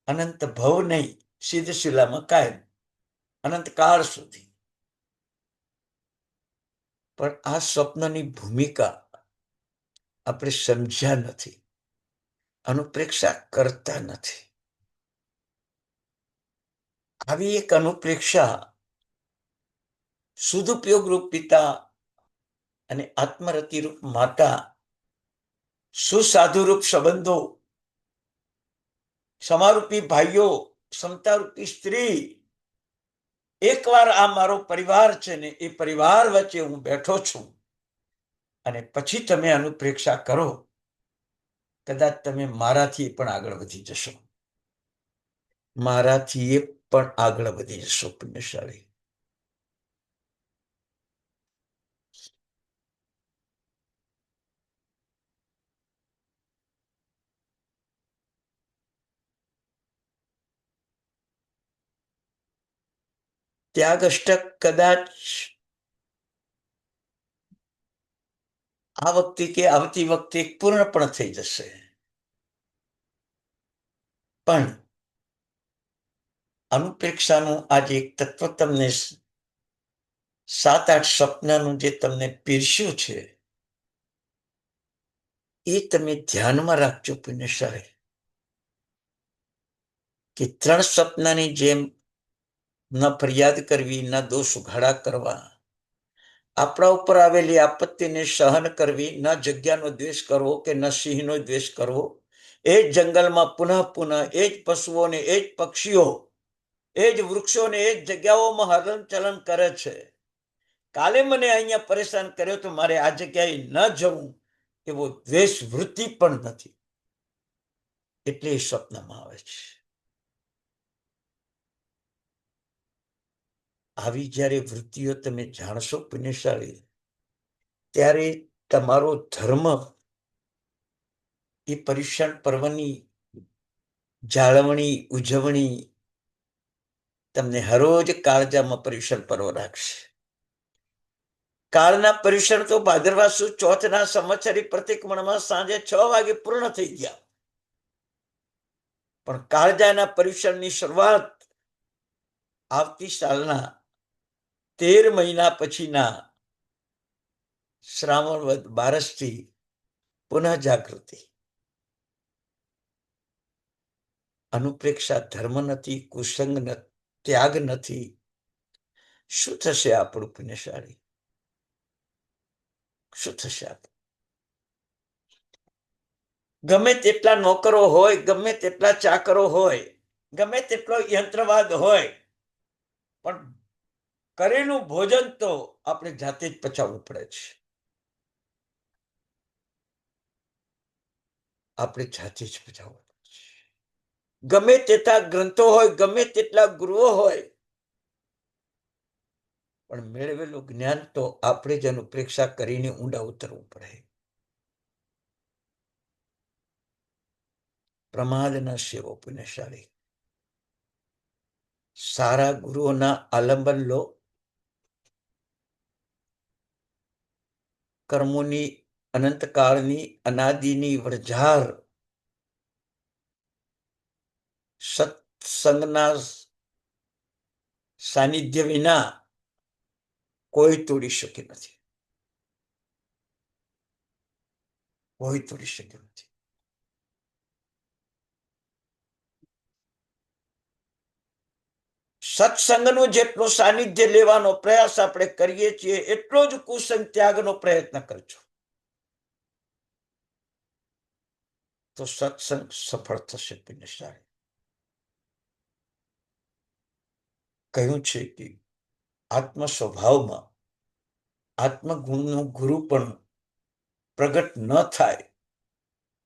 S3: અનંત ભવ નહીં, સિદ્ધ શિલામાં કાયમ, અનંત કાળ સુધી. પણ આ સ્વપ્નની ભૂમિકા આપણે સમજ્યા નથી, અનુપ્રેક્ષા કરતા નથી. આવી એક અનુપ્રેક્ષા સદુપયોગ રૂપ પિતા અને આત્મરતિ રૂપ માતા, સુસાધુ રૂપ સંબંધો, સમારૂપી ભાઈઓ, સમતારૂપી સ્ત્રી, એકવાર આ મારો પરિવાર છે ને એ પરિવાર વચ્ચે હું બેઠો છું, અને પછી તમે અનુપ્રેક્ષા કરો, કદાચ તમે મારાથી પણ આગળ વધી જશો, મારાથી પણ આગળ વધી જશો. પુણ્યશાળી. ત્યાગ અષ્ટક કદાચ આ વખતે કે આવતી વખતે પૂર્ણ પણ થઈ જશે, પણ અનુપ્રેક્ષાનું આજે એક તત્વ તમને 7-8 સ્વપ્નનું જે તમને પીરસ્યું છે, એ તમે ધ્યાનમાં રાખજો. પુણ્યશાળી, કે 3 સ્વપ્નની જેમ ન ફરિયાદ કરવી, ન દોષ ઉઘાડા કરવા, આપણા ઉપર આવેલી આપત્તિને સહન કરવી, ન જગ્યાનો દ્વેષ કરવો કે ન સિંહનો દ્વેષ કરવો. એ જ જંગલમાં પુનઃ પુનઃ એ જ પશુઓને, એ જ પક્ષીઓ, એ જ વૃક્ષોને, એ જ જગ્યાઓમાં હલન ચલન કરે છે. કાલે મને અહીંયા પરેશાન કર્યો તો મારે આ જગ્યાએ ન જવું એવો દ્વેષ વૃત્તિ પણ નથી, એટલે એ સ્વપ્નમાં આવે છે. આવી જ્યારે વૃત્તિઓ તમે જાણશો પુણ્યશાળી, ત્યારે તમારો ધર્મ એ પર્યુષણ પર્વની જાળવણી, ઉજવણી તમને હરોજ કાળજામાં પર્યુષણ પર્વ રાખશે. કાળના પર્યુષણ તો ભાદરવા સુદ ચોથના સંવત્સરી પ્રતિક્રમણમાં સાંજે 6 વાગે પૂર્ણ થઈ ગયા, પણ કાળજાના પર્યુષણની શરૂઆત આવતી સાલના 13 મહિના પછીના શ્રાવણ વદ 12થી પુનઃ જાગૃતિ. અનુપ્રેક્ષા ધર્મ નથી, કુસંગ ત્યાગ નથી. શું થશે આપણું પુણ્યશાળી? શું થશે આપણું? ગમે તેટલા નોકરો હોય, ગમે તેટલા ચાકરો હોય, ગમે તેટલો યંત્રવાદ હોય, પણ કરેલું ભોજન તો આપણે જાતે જ પચાવવું પડે છે. આપણે જાતે જ પચાવવું પડે છે. ગમે તેટલા ગ્રંથો હોય, ગમે તેટલા ગુરુઓ હોય, પણ મેળવેલું જ્ઞાન તો આપણે જ અનુપ્રેક્ષા કરીને ઊંડા ઉતરવું પડે. પ્રમાદ ન સેવો પુણ્યશાળી. સારા ગુરુઓના આલંબન લો, કર્મોની અનંતકાળની અનાદિની વરઝાર સત્સંગના સાનિધ્ય વિના કોઈ તોડી શકે નથી, કોઈ તોડી શકે નથી. સત્સંગનું જેટલો સાનિધ્ય લેવાનો પ્રયાસ આપણે કરીએ છીએ એટલો જ કુસંગ ત્યાગનો પ્રયત્ન કરજો, તો સત્સંગ સફળ થશે. પુણ્યશાળી કહ્યું છે કે આત્મ સ્વભાવમાં આત્મગુણનું ગુરુ પણ પ્રગટ ન થાય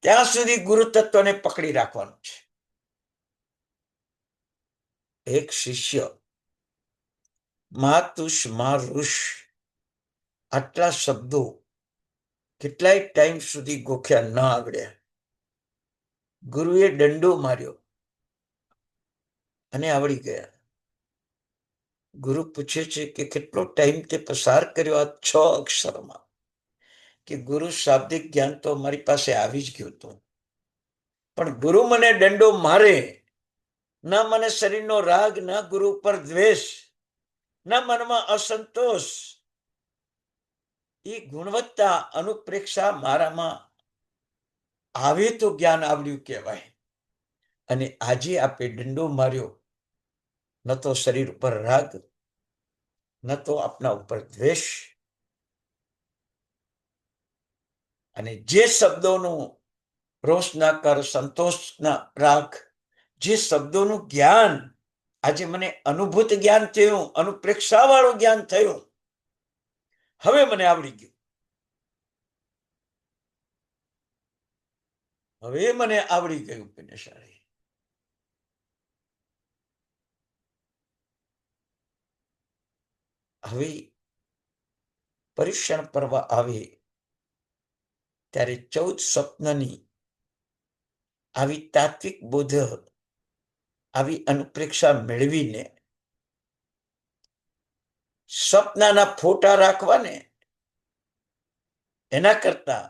S3: ત્યાં સુધી ગુરુ તત્વને પકડી રાખવાનું છે. એક શિષ્ય માતુષ મારુષ આટલા શબ્દો કેટલાય ટાઈમ સુધી ગોખ્યા ન આવડ્યા. ગુરુએ દંડો માર્યો અને આવડી ગયા. ગુરુ પૂછે છે કે કેટલો ટાઈમ તે પસાર કર્યો આ 6 અક્ષરમાં? કે ગુરુ શાબ્દિક જ્ઞાન તો મારી પાસે આવી જ ગયું હતું, પણ ગુરુ મને દંડો મારે, ના મને શરીરનો રાગ, ના ગુરુ પર દ્વેષ, ના મનમાં અસંતોષ, એ ગુણવત્તા અનુપ્રેક્ષા મારામાં આવે તો જ્ઞાન આવડ્યું કહેવાય. અને આજે આપે દંડો માર્યો, ન તો શરીર ઉપર રાગ, ન તો આપના ઉપર દ્વેષ, અને જે શબ્દોનું રોષ ના કર, સંતોષ ના રાખ, જે શબ્દોનું જ્ઞાન આજે મને અનુભૂત જ્ઞાન થયું, અનુપ્રેક્ષા વાળું જ્ઞાન થયું, હવે મને આવડી ગયું. હવે મને આવડી ગયું. પુણ્યશાળી હવે પરીક્ષણ પર્વ આવે ત્યારે 14 સ્વપ્નની આવી તાત્વિક બોધ, આવી અનુપ્રેક્ષા મેળવીને સ્વપ્નના ફોટા રાખવાને એના કરતા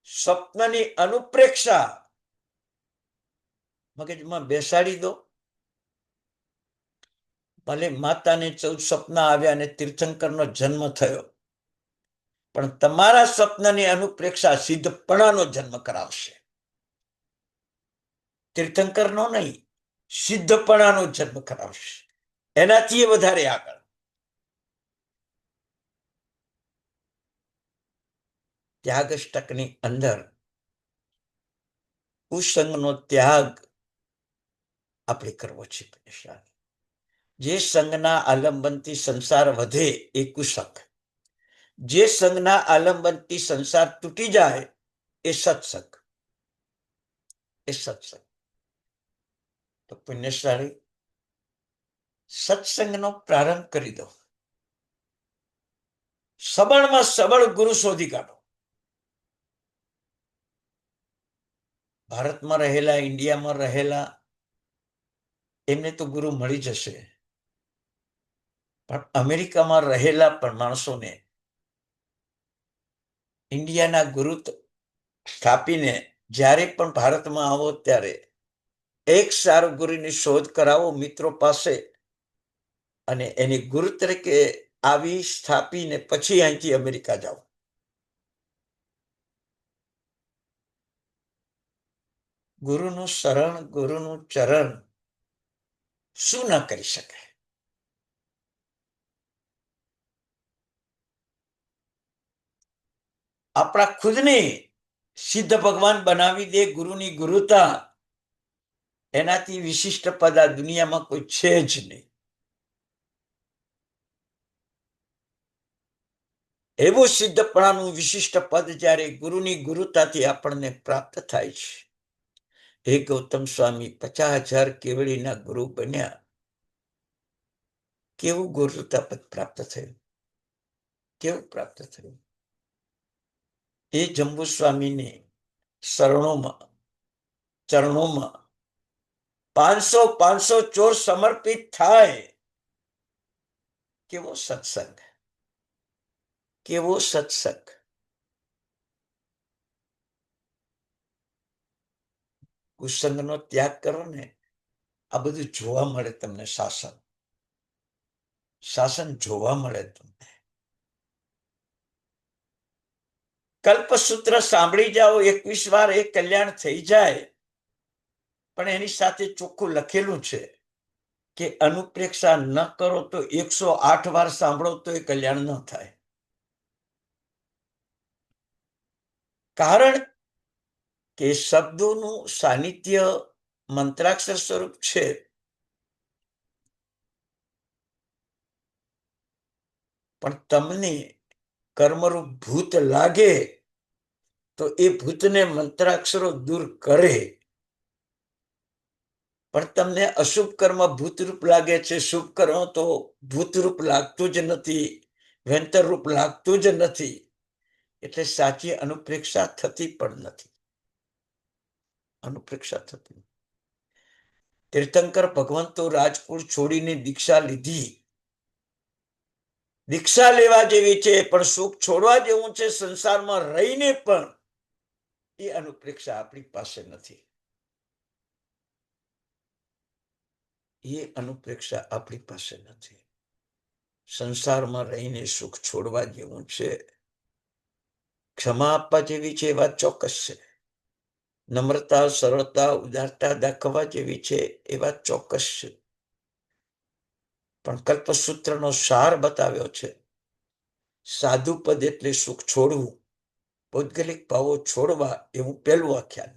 S3: સ્વપ્નની અનુપ્રેક્ષા મગજમાં બેસાડી દો. ભલે માતાને 14 સ્વપ્ન આવ્યા અને તીર્થંકરનો જન્મ થયો, પણ તમારા સ્વપ્નની અનુપ્રેક્ષા સિદ્ધપણાનો જન્મ કરાવશે. તીર્થંકરનો નહીં, સિદ્ધપણાનો જન્મ કરાવશે. એનાથી વધારે આગળ. ત્યાગષ્ટકની અંદર કુસંગનો ત્યાગ આપણે કરવો છે. જે સંગના આલંબનથી સંસાર વધે એ કુસંગ, જે સંગના આલંબનથી સંસાર તૂટી જાય એ સત્સંગ. એ સત્સંગ. તો પુણ્યશાળી સત્સંગનો પ્રારંભ કરી દો. સબળમાં સબળ ગુરુ શોધી કાઢો. ભારતમાં રહેલા, ઇન્ડિયામાં રહેલા એમને તો ગુરુ મળી જશે, પણ અમેરિકામાં રહેલા પણ માણસોને ઇન્ડિયાના ગુરુ સ્થાપીને જ્યારે પણ ભારતમાં આવો ત્યારે એક સારું ગુરુની શોધ કરાવો મિત્રો પાસે, અને એની ગુરુ તરીકે આવી સ્થાપીને પછી અહીંથી અમેરિકા જાઓ. ગુરુનું શરણ, ગુરુનું ચરણ શું ના કરી શકે? આપણા ખુદને સિદ્ધ ભગવાન બનાવી દે ગુરુની ગુરુતા, એનાથી વિશિષ્ટ પદ આ દુનિયામાં કોઈ છે જ નહીં. એવું સિદ્ધપણાનું વિશિષ્ટ પદ જ્યારે ગુરુની ગુરુતાથી આપણને પ્રાપ્ત થાય છે. હે ગૌતમ સ્વામી 50,000 કેવડીના ગુરુ બન્યા. કેવું ગુરુતા પદ પ્રાપ્ત થયું? કેવું પ્રાપ્ત થયું? એ જંબુ સ્વામીને શરણોમાં, ચરણોમાં 500 ચોર સમર્પિત થાય. કેવો સત્સંગ, કેવો સત્સંગ! કુસંગનો ત્યાગ કરો ને, આ બધું જોવા મળે તમને. શાસન, શાસન જોવા મળે તમને. કલ્પસૂત્ર સાંભળી જાઓ 21 વાર, એ કલ્યાણ થઈ જાય. પણ એની સાથે ચોખ્ખું લખેલું છે કે અનુપ્રેક્ષા ન કરો તો 108 વાર સાંભળો તો એ કલ્યાણ ન થાય. કારણ કે શબ્દોનું સાનિધ્ય મંત્રાક્ષર સ્વરૂપ છે. પણ તમને કર્મરૂપ ભૂત લાગે તો એ ભૂતને મંત્રાક્ષરો દૂર કરે. પણ તમને અશુભ કર્મ ભૂતરૂપ લાગે છે, શુભ કર્મ તો ભૂતરૂપ લાગતું જ નથી, વેંતર રૂપ લાગતું જ નથી. એટલે સાચી અનુપ્રેક્ષા થતી પણ નથી. અનુપ્રેક્ષા થતી. તીર્થંકર ભગવંતો રાજકુળ છોડીને દીક્ષા લીધી. દીક્ષા લેવા જેવી છે, પણ સુખ છોડવા જેવું છે. સંસારમાં રહીને પણ એ અનુપ્રેક્ષા આપણી પાસે નથી. એ અનુપ્રેક્ષા આપણી પાસે નથી. સંસારમાં રહીને સુખ છોડવા જેવું છે. ક્ષમા આપવા જેવી છે, એ વાત ચોક્કસ છે. નમ્રતા, સરળતા, ઉદારતા દાખવવા જેવી છે, એ વાત ચોક્કસ છે. પણ કલ્પસૂત્રનો સાર બતાવ્યો છે. સાધુ પદ એટલે સુખ છોડવું, પૌદ્ગલિક ભાવો છોડવા, એવું પહેલું આખ્યાન.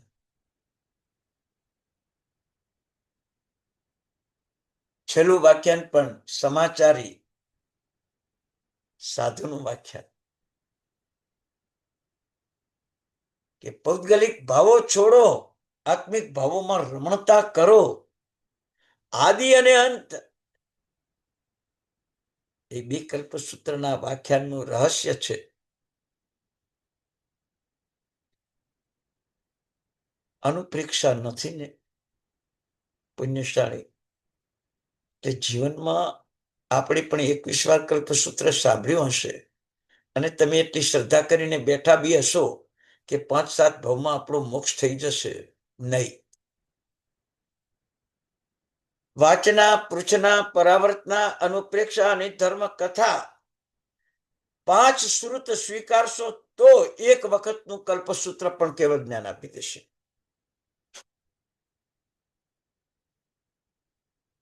S3: છેલ્લું વાખ્યાન પણ સમાચારી સાધુનું વાખ્યાન કે પૌદ્ગલિક ભાવો છોડો, આત્મિક ભાવોમાં રમણતા કરો. આદિ અને અંત એ બે કલ્પસૂત્રના વાખ્યાનનું રહસ્ય છે. અનુપ્રેક્ષા નથી ને પુણ્યશાળી, તે જીવનમાં આપણે પણ 21 વાર કલ્પસૂત્ર સાંભળ્યું હશે અને તમે એટલી શ્રદ્ધા કરીને બેઠા બી હશો કે 5-7 ભાવમાં આપણો મોક્ષ થઈ જશે. નહીં. વાચના, પૃચ્છના, પરાવર્તના, અનુપ્રેક્ષા અને ધર્મ કથા 5 શ્રુત સ્વીકારશો તો એક વખતનું કલ્પસૂત્ર પણ કેવળ જ્ઞાન આપી દેશે.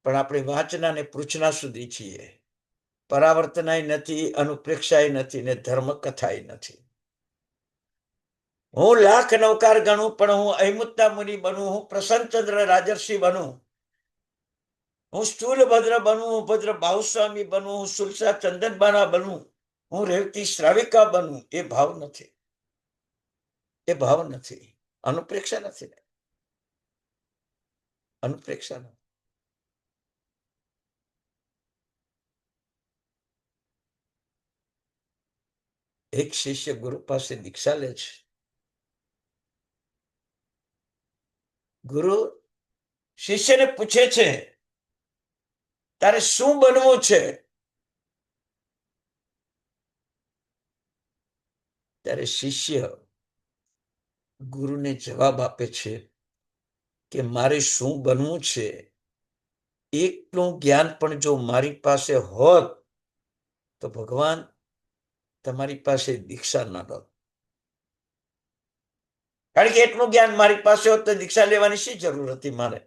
S3: પણ આપણે વાંચના ને પૃચ્છના સુધી છીએ. પરાવર્તનાય નથી, અનુપ્રેક્ષાય નથી ને ધર્મ કથાય નથી. હું લાખ નવકાર ગણું પણ હું અહિમુત્તા મુનિ બનું, હું પ્રસન્નચંદ્ર રાજર્ષિ બનું, હું સ્થૂલભદ્ર બનું, હું ભદ્ર બાહુસ્વામી બનું, હું સુલસા ચંદનબાના બનું, હું રેવતી શ્રાવિકા બનું, એ ભાવ નથી. એ ભાવ નથી. અનુપ્રેક્ષા નથી. અનુપ્રેક્ષા નથી. એક શિષ્ય ગુરુ પાસે દીક્ષા લે છે. ગુરુ શિષ્યને પૂછે છે, તારે શું બનવું છે? ત્યારે શિષ્ય ગુરુને જવાબ આપે છે કે મારે શું બનવું છે એકનું જ્ઞાન પણ જો મારી પાસે હોત તો ભગવાન તમારી પાસે દીક્ષા ન લો. કારણ કે એટલું જ્ઞાન મારી પાસે હોત તો દીક્ષા લેવાની શી જરૂર હતી મારે?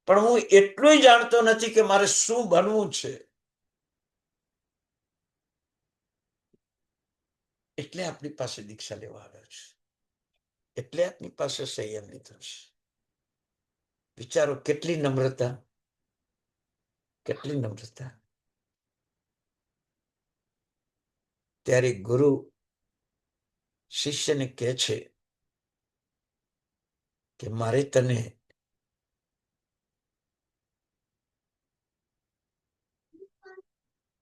S3: પણ હું એટલું જાણતો નથી કે મારે શું બનવું છે. એટલે આપણી પાસે દીક્ષા લેવા આવ્યો છે. એટલે આપની પાસે સંયમ લીધો છે. વિચારો કેટલી નમ્રતા, કેટલી નમ્રતા. ત્યારે ગુરુ શિષ્યને કહે છે કે મારે તને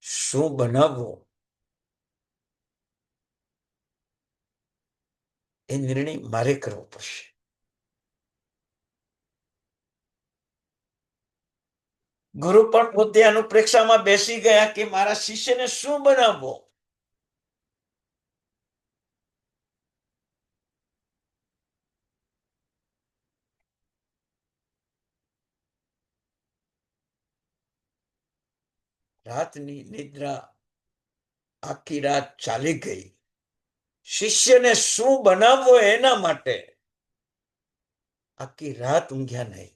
S3: શું બનાવવું એ નિર્ણય મારે કરવો પડશે. ગુરુ પણ પોતે અનુપ્રેક્ષામાં બેસી ગયા કે મારા શિષ્યને શું બનાવવો. રાતની નિદ્રા આખી રાત ચાલી ગઈ. શિષ્યને શું બનાવવો એના માટે આખી રાત ઊંઘ્યા નહીં.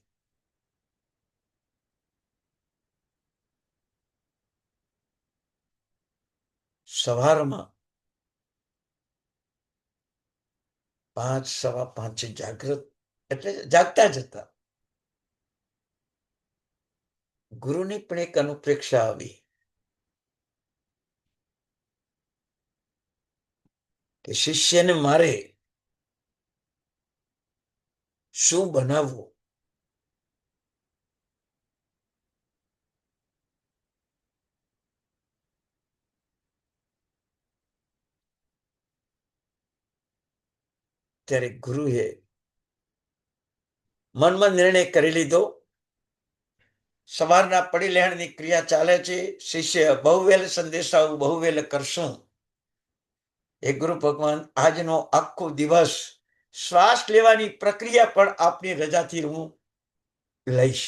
S3: સવારમાં 5, 5:15 જાગૃત એટલે જાગતા જ હતા. ગુરુની પણ એક અનુપ્રેક્ષા આવી કે શિષ્યને મારે શું બનાવવું? ત્યારે ગુરુએ મનમાં નિર્ણય કરી લીધો. સવારના પડીલેણની ક્રિયા ચાલે છે. શિષ્ય બહુ વહેલ સંદેશાઓ બહુ વહેલ કરશું. એ ગુરુ ભગવાન આજનો આખો દિવસ શ્વાસ લેવાની પ્રક્રિયા પણ આપની રજાથી હું લઈશ.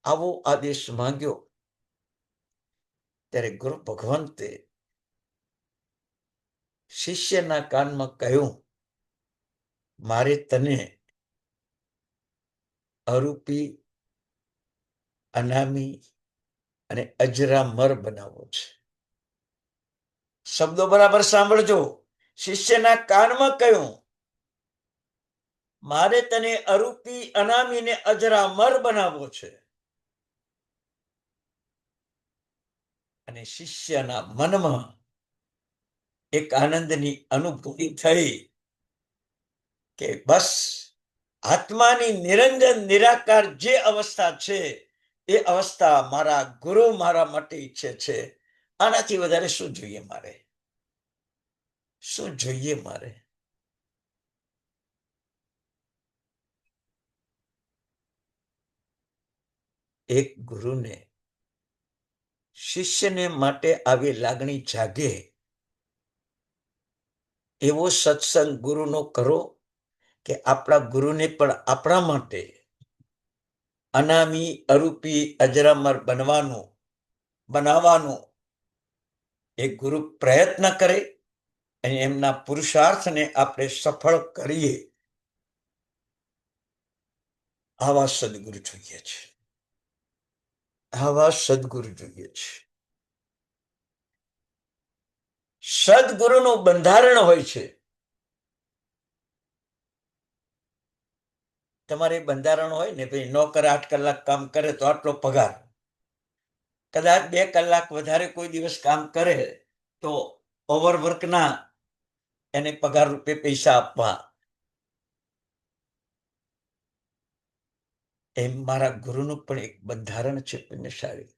S3: આવો આદેશ માંગ્યો. ત્યારે ગુરુ ભગવંતે શિષ્યના કાનમાં કહ્યું, મારે તને અરૂપી, અનામી અને અજરામર બનાવવો છે. શબ્દો બરાબર સાંભળજો. શિષ્યના કાનમાં કહ્યું, મારે તને અરૂપી, અનામી ને અજરામર બનાવવો છે. અને શિષ્યના મનમાં એક આનંદની અનુભૂતિ થઈ કે બસ આત્માની નિરંજન નિરાકાર જે અવસ્થા છે એ અવસ્થા મારા ગુરુ મારા માટે ઈચ્છે છે. આનાથી વધારે શું જોઈએ મારે? શું જોઈએ મારે? એક ગુરુને શિષ્યને માટે આવી લાગણી જાગે એવો સત્સંગ ગુરુનો કરો કે આપણા ગુરુને પણ આપણા માટે અનામી, અરૂપી, અજરામર બનાવવાનું એ ગુરુ પ્રયત્ન કરે અને એમના પુરુષાર્થને આપણે સફળ કરીએ. આવા સદગુરુ જોઈએ છે. આવા સદગુરુ જોઈએ છે. સદગુરુનું બંધારણ હોય છે. તમારે બંધારણ હોય ને ભાઈ, નોકર 8 કલાક કામ કરે તો આટલો પગાર. કદાચ 2 કલાક વધારે કોઈ દિવસ કામ કરે તો ઓવરવર્કના એને પગાર રૂપે પૈસા આપવા. એમ મારા ગુરુનું પણ એક બંધારણ છે પુણ્યશાળી,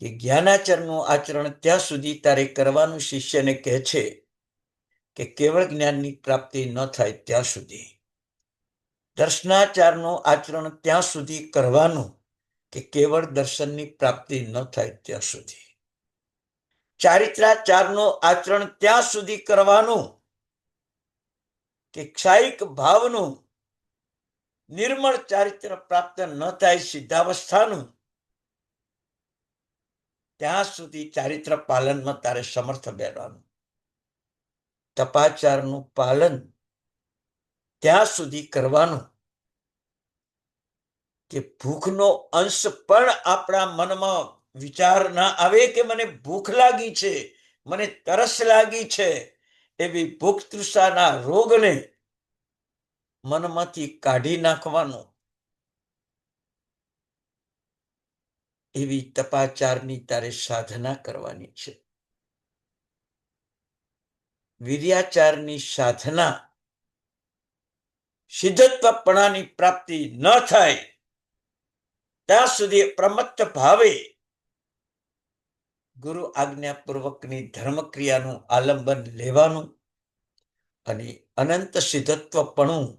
S3: કે જ્ઞાનાચરણનું આચરણ ત્યાં સુધી તારે કરવાનું શિષ્યને કહે છે કે કેવળ જ્ઞાનની પ્રાપ્તિ ન થાય ત્યાં સુધી. દર્શનાચારનું આચરણ ત્યાં સુધી કરવાનું કે કેવળ દર્શનની પ્રાપ્તિ ન થાય ત્યાં સુધી. ચારિત્રાચારનું આચરણ ત્યાં સુધી કરવાનું કે ક્ષાયિક ભાવનું નિર્મળ ચારિત્ર પ્રાપ્ત ન થાય સિદ્ધાવસ્થાનું, ત્યાં સુધી ચારિત્ર પાલનમાં તારે સમર્થ બેસવાનું. તપાચારનું પાલન ત્યાં સુધી કરવાનું કે ભૂખનો અંશ પણ આપણા મનમાં વિચાર ના આવે કે મને ભૂખ લાગી છે, મને તરસ લાગી છે. એવી ભૂખ તૃષાના રોગને મનમાંથી કાઢી નાખવાનું. એવી તપાચારની તારે સાધના કરવાની છે. વીર્યાચારની સાધના સિદ્ધત્વપણાની પ્રાપ્તિ ન થાય ત્યાં સુધી પ્રમત્ત ભાવે ગુરુ આજ્ઞાપૂર્વકની ધર્મક્રિયાનું આલંબન લેવાનું અને અનંત સિદ્ધત્વપણું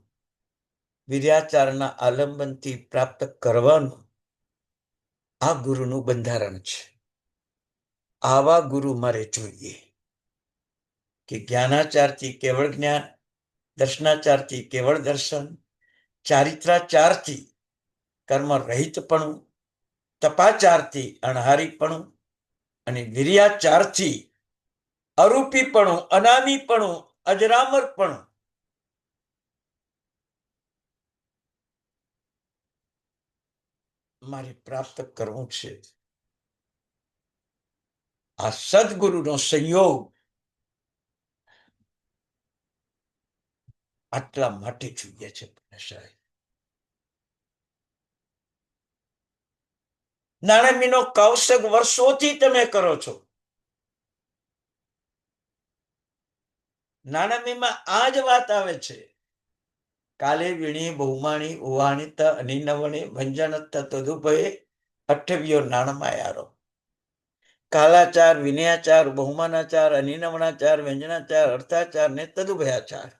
S3: વીર્યાચારના આલંબનથી પ્રાપ્ત કરવાનું. આ ગુરુનું બંધારણ છે. આવા ગુરુ મારે જોઈએ કે જ્ઞાનાચારથી કેવળ જ્ઞાન, દર્શનાચારથી કેવળ દર્શન, ચારિત્રાચારથી કર્મ રહિતપણું, તપાચારથી અણહારીપણું અને વીર્યાચારથી અરૂપીપણું, અનામીપણું, અજરામરપણું. મારે પ્રાપ્ત કરવું છે. આ સદગુરુનો સંયોગ આટલા માટે જોઈએ છે. પુણ્યશાળી નાણામીનો કૌશક વર્ષોથી તમે કરો છો. નાણામીમાં આ જ વાત આવે છે. કાલે વીણી બહુમાણી ઉવાણીત અનિનવણી ભંજનત તદુભયે અઠવ્યો નાણમાયારો. કાલાચાર, વિનયાચાર, બહુમાનાચાર, અનિનવણાચાર, વ્યંજનાચાર, અર્થાચાર ને તદુભયાચાર.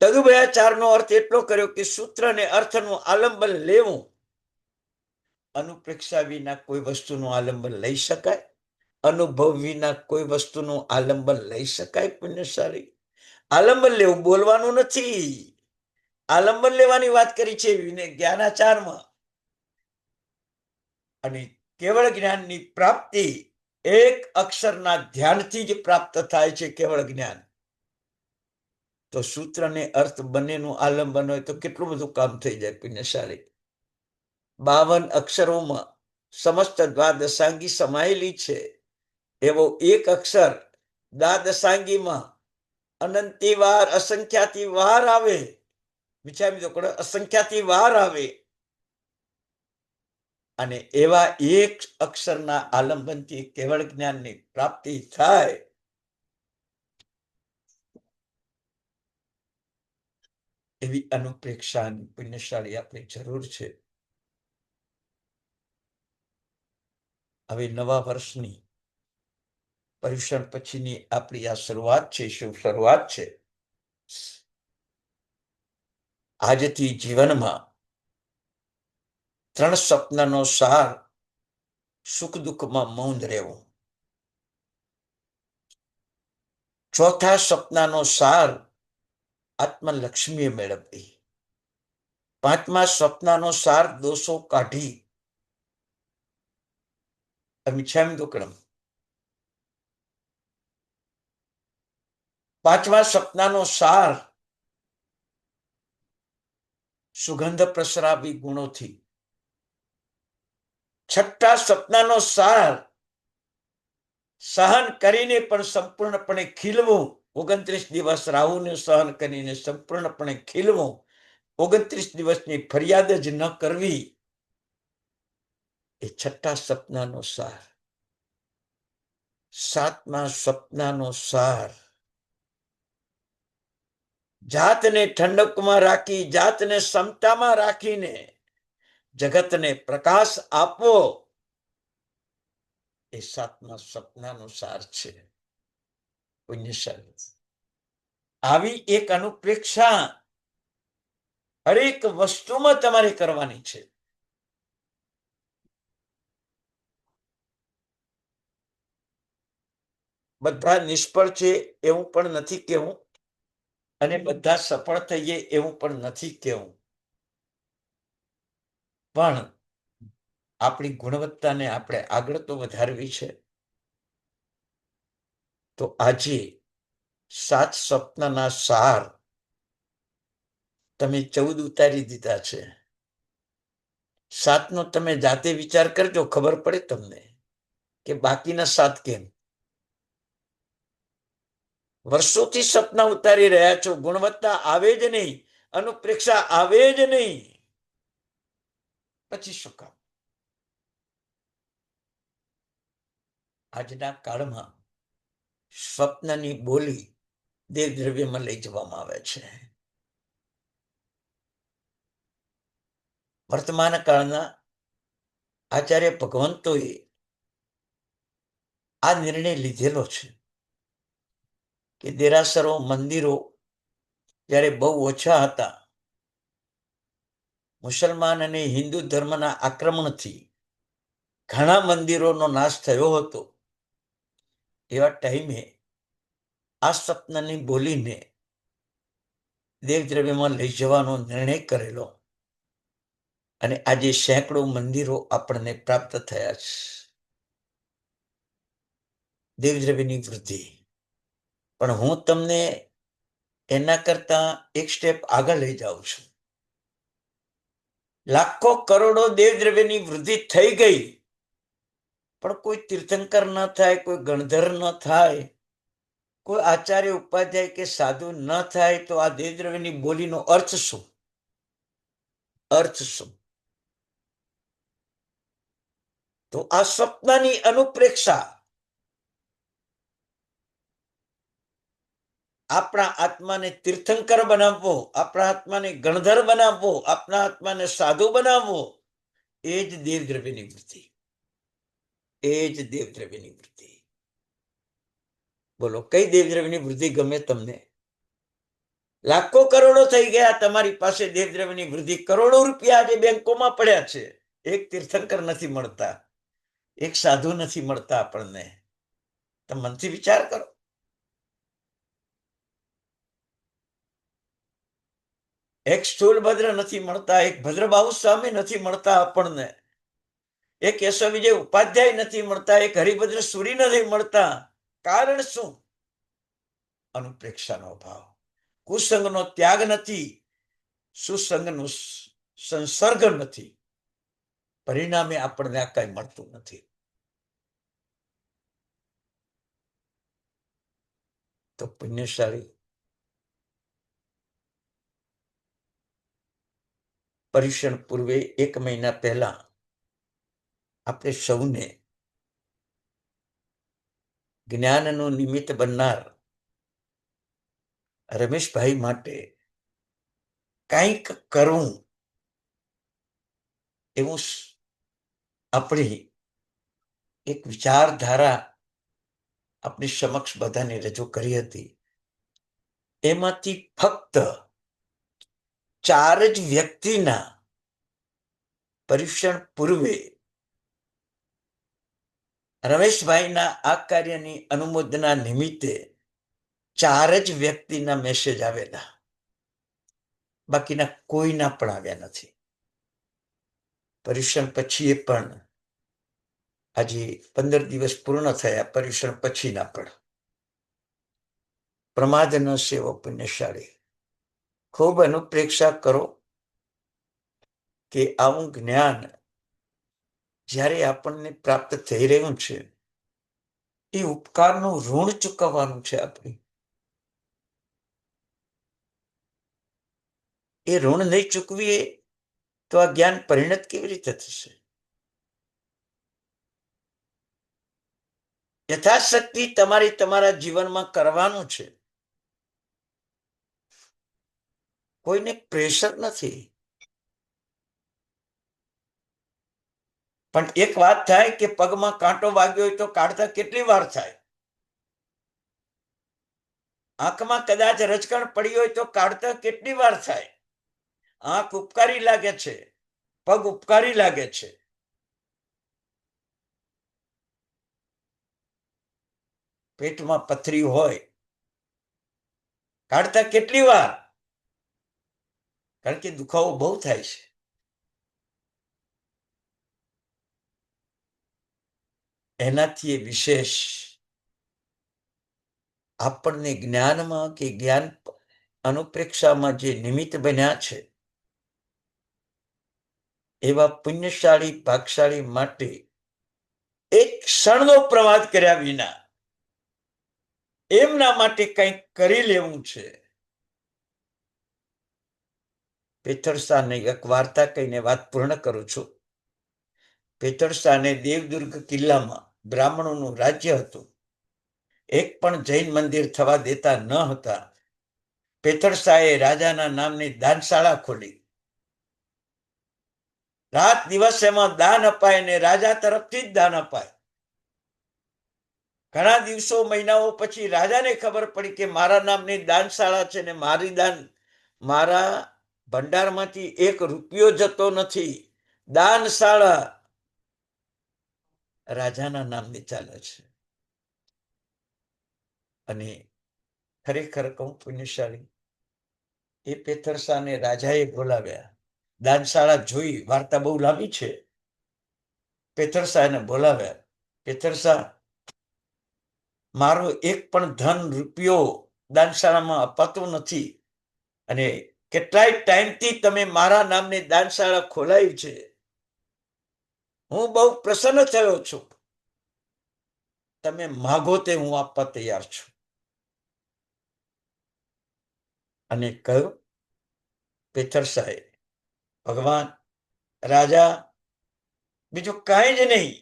S3: તદુભયાચારનો અર્થ એટલો કર્યો કે સૂત્ર અને અર્થનું આલંબન લેવું. અનુપ્રેક્ષા વિના કોઈ વસ્તુનું આલંબન લઈ શકાય? અનુભવ વિના કોઈ વસ્તુનું આલંબન લઈ શકાય? પુણ્યશાળી આલંબન લેવું બોલવાનું નથી. આલંબન લેવાની વાત કરી છે જ્ઞાનાચારમાં. અને કેવળ જ્ઞાનની પ્રાપ્તિ એક અક્ષરના ધ્યાનથી જ પ્રાપ્ત થાય છે. કેવળ જ્ઞાન તો સૂત્ર અને અર્થ બંનેનું આલંબન હોય તો કેટલું બધું કામ થઈ જાય. પુણ્યશાળી 52 અક્ષરોમાં સમસ્ત દ્વાદશાંગી સમાયેલી છે. એવો એક અક્ષર દ્વાદશાંગીમાં અનંતી વાર, અસંખ્યાતી વાર આવે. અસંખ્યાતી વાર આવે અને એવા એક અક્ષરના આલંબનથી કેવળ જ્ઞાનની પ્રાપ્તિ થાય. એવી અનુપ્રેક્ષાની પુણ્યશાળી આપણી જરૂર છે. હવે નવા વર્ષની પર્યુષણ પછીની આપણી આ શરૂઆત છે, શુભ શરૂઆત છે. આજથી જીવનમાં 3 સ્વપ્નનો સાર સુખ દુઃખમાં મૌન રહેવું. 4થા સ્વપ્નનો સાર આત્મલક્ષ્મી મેળવવી. 5મા સ્વપ્નનો સાર દોષો કાઢી અમિચ્છામિ દુક્કડમ. 5મા સ્વપ્નનો સાર સુગંધ પ્રસરાવી ગુણોથી. 6થા સ્વપ્નનો સાર સહન કરીને પણ સંપૂર્ણપણે ખીલવું. 29 દિવસ રાહુને સહન કરીને સંપૂર્ણપણે ખીલવું. 29 દિવસની ફરિયાદ જ ન કરવી. એ 6થા સ્વપ્નનો સાર. 7મા સ્વપ્નનો સાર જાતને ઠંડકમાં રાખી, જાતને સમતામાં રાખીને જગતને પ્રકાશ આપવો. એ 7મા સ્વપ્નનો સાર છે. પુણ્યશાળી આવી એક અનુપ્રેક્ષા હરેક વસ્તુમાં તમારે કરવાની છે. બધા નિષ્ફળ છે એવું પણ નથી કહેવું અને બધા સફળ થઈએ એવું પણ નથી કહેવું. પણ આપણી ગુણવત્તાને આપણે આગળ તો વધારવી છે. તો આજે 7 સ્વપ્નના સાર તમે 14 ઉતારી દીધા છે. 7નો તમે જાતે વિચાર કરજો, ખબર પડે તમને કે બાકીના 7 કેમ. વર્ષોથી સપના ઉતારી રહ્યા છો, ગુણવત્તા આવે જ નહીં, અનુપ્રેક્ષા આવે જ નહીં, પછી શું કામ? આજના કાળમાં સ્વપ્નની બોલી દેવ દ્રવ્યમાં લઈ જવામાં આવે છે. વર્તમાન કાળના આચાર્ય ભગવંતોએ આ નિર્ણય લીધેલો છે કે દેરાસરો, મંદિરો જ્યારે બહુ ઓછા હતા, મુસલમાન અને હિન્દુ ધર્મના આક્રમણથી ઘણા મંદિરોનો નાશ થયો હતો. એવા ટાઈમે આ સ્વપ્નની બોલીને દેવદ્રવ્યમાં લઈ જવાનો નિર્ણય કરેલો અને આજે સેંકડો મંદિરો આપણને પ્રાપ્ત થયા છે. દેવદ્રવ્યની વૃદ્ધિ. પણ હું તમને એના કરતા એક સ્ટેપ આગળ લઈ જાઉં છું. લાખો કરોડો દેવદ્રવ્યની વૃદ્ધિ થઈ ગઈ, પણ કોઈ તીર્થંકર ન થાય, કોઈ ગણધર ન થાય, કોઈ આચાર્ય ઉપાધ્યાય કે સાધુ ન થાય, તો આ દેવદ્રવ્યની બોલીનો અર્થ શું? અર્થ શું? તો આ સ્વપ્નની અનુપ્રેક્ષા આપણા આત્માને તીર્થંકર બનાવવો, આપણા આત્માને ગણધર બનાવવો, આપણા આત્માને સાધુ બનાવવો, એ જ દેવદ્રવ્યની વૃત્તિ, એ જ દેવદ્રવ્યની વૃત્તિ. બોલો, કઈ દેવદ્રવ્યની વૃદ્ધિ ગમે તમને? લાખો કરોડો થઈ ગયા તમારી પાસે દેવદ્રવ્યની વૃદ્ધિ, કરોડો રૂપિયા આજે બેંકોમાં પડ્યા છે, એક તીર્થંકર નથી મળતા, એક સાધુ નથી મળતા આપણને. તમે મનથી વિચાર કરો. એક સ્થૂલભદ્ર નથી મળતા, એક ભદ્રબાહુ સ્વામી નથી મળતા આપણને, એક કેશવ વિજય ઉપાધ્યાય નથી મળતા, એક હરિભદ્ર સુરી નથી મળતા. કારણ શું? અનુપ્રેક્ષાનો અભાવ. કુસંગનો ત્યાગ નથી, સુસંગનો સંસર્ગ નથી, પરિણામે આપણને આ કઈ મળતું નથી. તો પુણ્યશાળી પર્યુષણ પૂર્વે 1 મહિના પહેલા આપણે સૌને જ્ઞાનનું નિમિત્ત બનનાર રમેશભાઈ માટે કંઈક કરવું એવું આપણી એક વિચારધારા આપણી સમક્ષ બધાને રજૂ કરી હતી. એમાંથી ફક્ત 4 જ વ્યક્તિના પર્યુષણ પૂર્વે રમેશભાઈના આ કાર્યની અનુમોદના નિમિત્તે 4 જ વ્યક્તિના મેસેજ આવેલા, બાકીના કોઈના પણ આવ્યા નથી. પર્યુષણ પછી પણ આજે 15 દિવસ પૂર્ણ થયા, પર્યુષણ પછીના પણ પ્રમાદ ન સેવો પુણ્યશાળી. ખૂબ અનુપ્રેક્ષા કરો કે આવું જ્ઞાન જ્યારે આપણને પ્રાપ્ત થઈ રહ્યું છે, એ ઉપકારનું ઋણ ચૂકવવાનું છે આપણે. એ ઋણ નહીં ચૂકવીએ તો આ જ્ઞાન પરિણત કેવી રીતે થશે? યથાશક્તિ તમારા જીવનમાં કરવાનું છે. કોઈને પ્રેશર નથી. પણ એક વાત થાય કે પગમાં કાંટો વાગ્યો હોય તો કાઢતા કેટલી વાર થાય? આંખમાં કદાચ રજકણ પડી હોય તો કાઢતા કેટલી વાર થાય? આંખ ઉપકારી લાગે છે, પગ ઉપકારી લાગે છે. પેટમાં પથરી હોય કાઢતા કેટલી વાર? કારણ કે દુખાવો બહુ થાય છે. એનાથી એ વિશેષ આપણને જ્ઞાનમાં કે જ્ઞાન અનુપ્રેક્ષામાં જે નિમિત્ત બન્યા છે, એવા પુણ્યશાળી ભાગશાળી માટે એક ક્ષણનો પ્રમાદ કર્યા વિના એમના માટે કંઈક કરી લેવું છે. પેથરસાને એક વાર્તા કહીને વાત પૂર્ણ કરું છું. પેથરસાને દેવદુર્ગ કિલ્લામાં બ્રાહ્મણોનું રાજ્ય હતું. એક પણ જૈન મંદિર થવા દેતા ન હતા. પેથરસાએ રાજાના નામની દાનશાળા ખોલી. રાત દિવસ એમાં દાન અપાય ને રાજા તરફથી જ દાન અપાય. ઘણા દિવસો મહિનાઓ પછી રાજાને ખબર પડી કે મારા નામની દાનશાળા છે ને મારા ભંડારમાંથી 1 રૂપિયો જતો નથી. દાનશાળા રાજાના નામની ચાલે છે. અને ખરેખર કહું પુણ્યશાળી, એ પેથરસાને રાજાએ બોલાવ્યા. દાનશાળા જોઈ, વાર્તા બહુ લાંબી છે. પેથરસાને બોલાવ્યા. પેથરસા, મારો 1 પણ ધન રૂપિયો દાનશાળામાં અપાતો નથી, અને કેટલાય ટાઈમથી તમે મારા નામની દાનશાળા ખોલાવી છે. હું બહુ પ્રસન્ન થયો છું. તમે માગો તે હું આપવા તૈયાર છું. અને કહ્યું, પેથર સાહેબ, ભગવાન, રાજા, બીજું કાંઈ જ નહીં.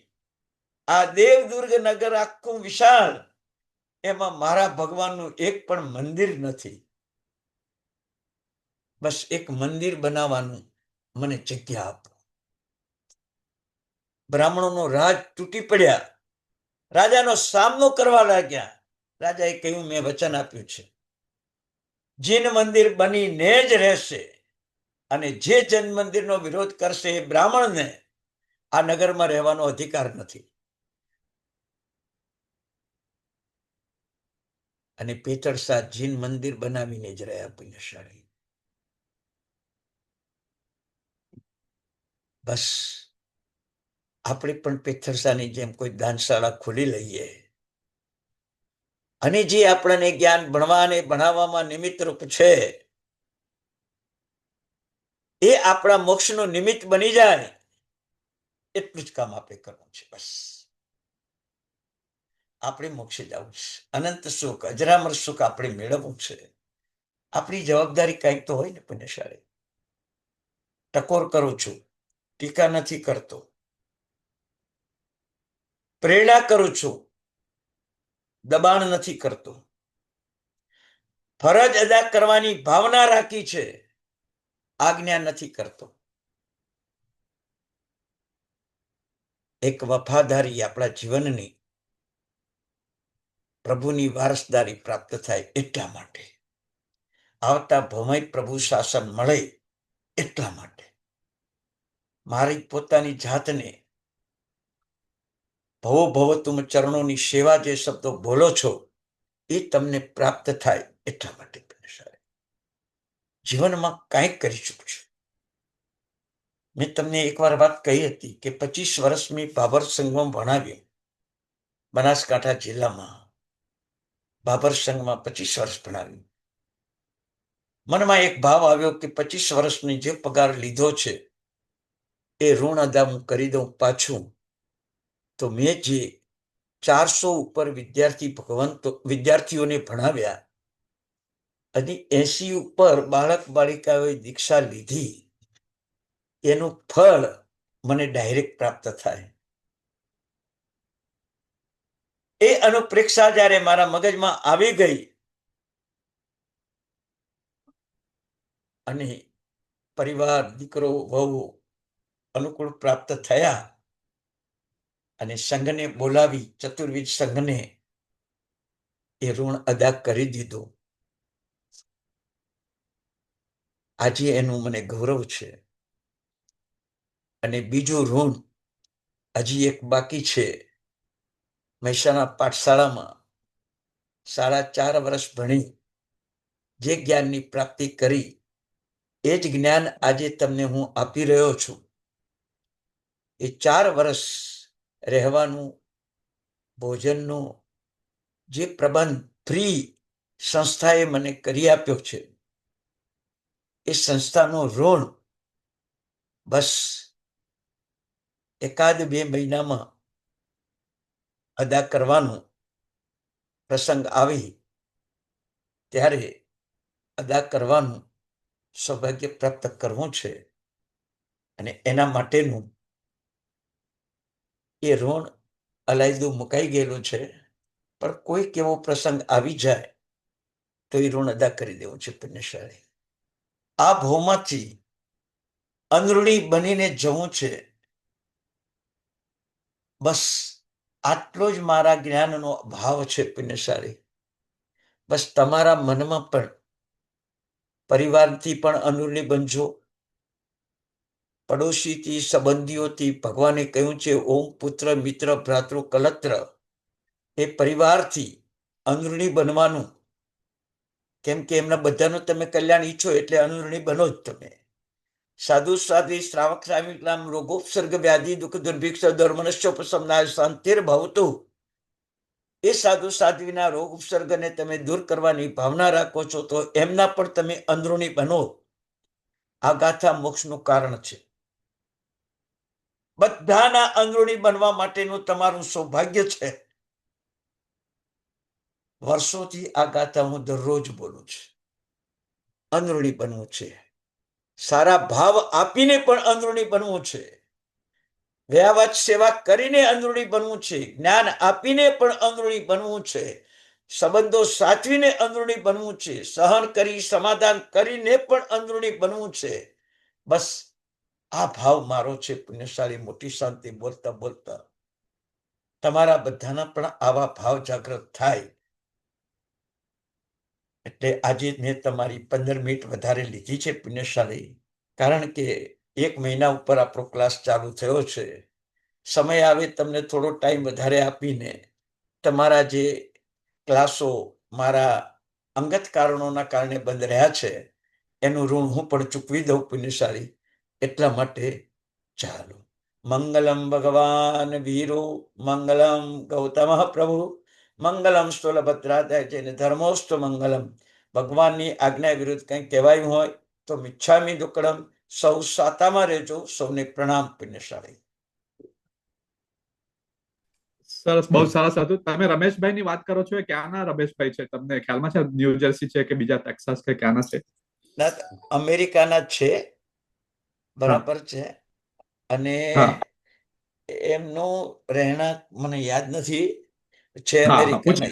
S3: આ દેવદુર્ગ નગર આખું વિશાળ, એમાં મારા ભગવાનનું એક પણ મંદિર નથી. બસ એક મંદિર બનાવવાનું મને જગ્યા આપો. બ્રાહ્મણોનો રાજ તૂટી પડ્યા, રાજાનો સામનો કરવા લાગ્યા. રાજાએ કહ્યું, મેં વચન આપ્યું છે, જીન મંદિર બનીને જ રહેશે, અને જે જૈન મંદિરનો વિરોધ કરશે એ બ્રાહ્મણને આ નગરમાં રહેવાનો અધિકાર નથી. અને પેથર શાહ જીન મંદિર બનાવીને જ રહ્યા પુણ્યશાળી. બસ આપણે પણ પેથર શાહની જેમ કોઈ દાનશાળા ખોલી લઈએ, અને જે આપણને જ્ઞાન ભણવા અને ભણાવવામાં નિમિત્તરૂપ છે એ આપણા મોક્ષનું નિમિત્ત બની જાય. એટલું જ કામ આપણે કરવું છે. બસ આપણે મોક્ષે જવું છે. અનંત સુખ, અજરામર સુખ આપણે મેળવવું છે. આપણી જવાબદારી કંઈક તો હોય ને પુણ્યશાળી. ટકોર કરું છું, ટીકા નથી કરતો. પ્રેરણા કરું છું, દબાણ નથી કરતો. ફરજ અદા કરવાની ભાવના રાખી છે, આજ્ઞા નથી કરતો. એક વફાદારી આપણા જીવનની પ્રભુની વારસદારી પ્રાપ્ત થાય એટલા માટે, આવતા ભવમય પ્રભુ શાસન મળે એટલા માટે મારી પોતાની જાતને ભવો ભવ તુમ ચરણોની સેવા જે શબ્દો બોલો છો એ તમને પ્રાપ્ત થાય એટલા માટે જીવનમાં કંઈક કરી શકું. મેં તમને એકવાર વાત કહી હતી કે 25 વર્ષ મેં બાબર સંઘમાં ભણાવ્યું. બનાસકાંઠા જિલ્લામાં બાબર સંઘમાં 25 વર્ષ ભણાવ્યું. મનમાં એક ભાવ આવ્યો કે 25 વર્ષની જે પગાર લીધો છે એ ઋણ અદા હું કરી દઉં પાછું. તો મેં જે 400 ઉપર વિદ્યાર્થીઓને ભણાવ્યા અને 80 ઉપર બાળક બાળિકાઓએ દીક્ષા લીધી, એનું ફળ મને ડાયરેક્ટ પ્રાપ્ત થાય. એ અનુપ્રેક્ષા જ્યારે મારા મગજમાં આવી ગઈ અને પરિવાર, દીકરો, વહુ અનુકૂળ પ્રાપ્ત થયા અને સંઘને બોલાવી, ચતુર્વિધ સંઘને એ ઋણ અદા કરી દીધું. આજે એનું મને ગૌરવ છે. અને બીજું ઋણ હજી એક બાકી છે. મહેસાણા પાઠશાળામાં 4.5 વર્ષ ભણી જે જ્ઞાનની પ્રાપ્તિ કરી એ જ જ્ઞાન આજે તમને હું આપી રહ્યો છું. એ 4 વર્ષ રહેવાનું, ભોજનનું જે પ્રબંધ ફ્રી સંસ્થાએ મને કરી આપ્યો છે, એ સંસ્થાનું ઋણ બસ 1-2 મહિનામાં અદા કરવાનું પ્રસંગ આવી ત્યારે અદા કરવાનું સૌભાગ્ય પ્રાપ્ત કરવું છે. અને એના માટેનું એ ઋણ અલાયદું મુકાઈ ગયેલું છે. પણ કોઈક એવો પ્રસંગ આવી જાય તો એ ઋણ અદા કરી દેવું છે પુણ્યશાળી. આ ભવમાંથી અંદરૂણી બનીને જવું છે. બસ આટલો જ મારા જ્ઞાનનો ભાવ છે પુણ્યશાળી. બસ તમારા મનમાં પણ પરિવારથી પણ અંદરૂણી બનજો, પડોશીથી, સંબંધીઓથી. ભગવાને કહ્યું છે, ઓમ પુત્ર મિત્ર ભ્રાતૃ કલત્ર. એ પરિવારથી અંદરૂણી બનવાનું. કેમ કે એમના બધાનું તમે કલ્યાણ ઈચ્છો એટલે અંદરૂણી બનો જ તમે. સાધુ સાધ્વી શ્રાવક શ્રાવિકામ રોગોપસર્ગ વ્યાધિ દુઃખ દુર્ભિક્ષ ધર્મનશ્યોપશમનાય શાંતિર ભવતુ. એ સાધુ સાધ્વીના રોગ ઉપસર્ગને તમે દૂર કરવાની ભાવના રાખો છો તો એમના પણ તમે અંદરૂણી બનો. આ ગાથા મોક્ષનું કારણ છે. બધાના અંદરૂણી બનવા માટેનું તમારું સૌભાગ્ય છે. વર્ષોથી આ ગાથા હું દરરોજ બોલું છું. અંદરૂણી બનવું છે. સારા ભાવ આપીને પણ અંદરૂણી બનવું છે. વ્યાવત સેવા કરીને અંદરૂણી બનવું છે. જ્ઞાન આપીને પણ અંદરૂણી બનવું છે. સંબંધો સાચવીને અંદરૂણી બનવું છે. સહન કરી સમાધાન કરીને પણ અંદરૂણી બનવું છે. બસ આ ભાવ મારો છે. પુણ્યશાળી મોટી શાંતિ બોલતા બોલતા તમારા બધાના પણ આવા ભાવ જાગૃત થાય. એટલે આજે મેં તમારી 15 મિનિટ વધારે લીધી છે પુણ્યશાળી, કારણ કે 1 મહિના ઉપર આપણો ક્લાસ ચાલુ થયો છે. સમય આવે તમને થોડો ટાઈમ વધારે આપીને તમારા જે ક્લાસો મારા અંગત કારણોના કારણે બંધ રહ્યા છે એનું ઋણ હું પણ ચૂકવી દઉં પુણ્યશાળી. એટલા માટે ચાલો. મંગલમ ભગવાન વીરો, મંગલમ ગૌતમ પ્રભુ, મંગલમ સ્થૂલભદ્રાદય જૈન ધર્મોસ્તુ મંગલમ. ભગવાનની આજ્ઞા વિરુદ્ધ કંઈ કહેવાયું હોય તો મિચ્છામી દુક્કડમ. સૌ સાતામાં રહેજો. સૌને પ્રણામ પુણ્યશાળી.
S2: સરસ, બહુ સરસ હતું. તમે રમેશભાઈ ની વાત કરો છો એ ક્યાંના રમેશભાઈ છે? તમને ખ્યાલમાં છે? ન્યૂ જર્સી છે કે બીજા ટેક્સાસ કે ક્યાંના છે?
S3: અમેરિકાના જ છે, બરાબર છે. અને
S2: હા
S3: એમનું રહેણાંક મને યાદ નથી. છે
S2: હા,
S3: અમેરિકાના,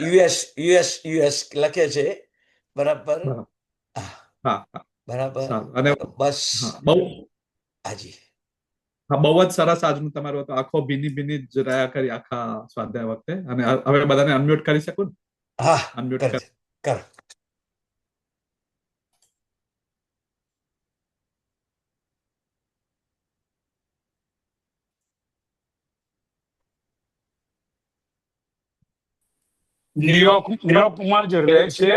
S3: યુએસ લખે છે, બરાબર.
S2: હા
S3: હા,
S2: હા હા,
S3: બરાબર.
S2: સારું. અને
S3: બસ
S2: હા, બહુ
S3: હાજી.
S2: હા, બહુ જ સરસ આજનું તમારું હતું. આખો ભીની ભીની જ રહ્યા કરી આખા સ્વાધ્યાય વખતે. અને હવે બધાને અનમ્યુટ કરી શકું ને?
S3: હા,
S2: અનમ્યુટ
S3: કરજો, કરો.
S4: ન્યુયોર્કમાં જ રહે છે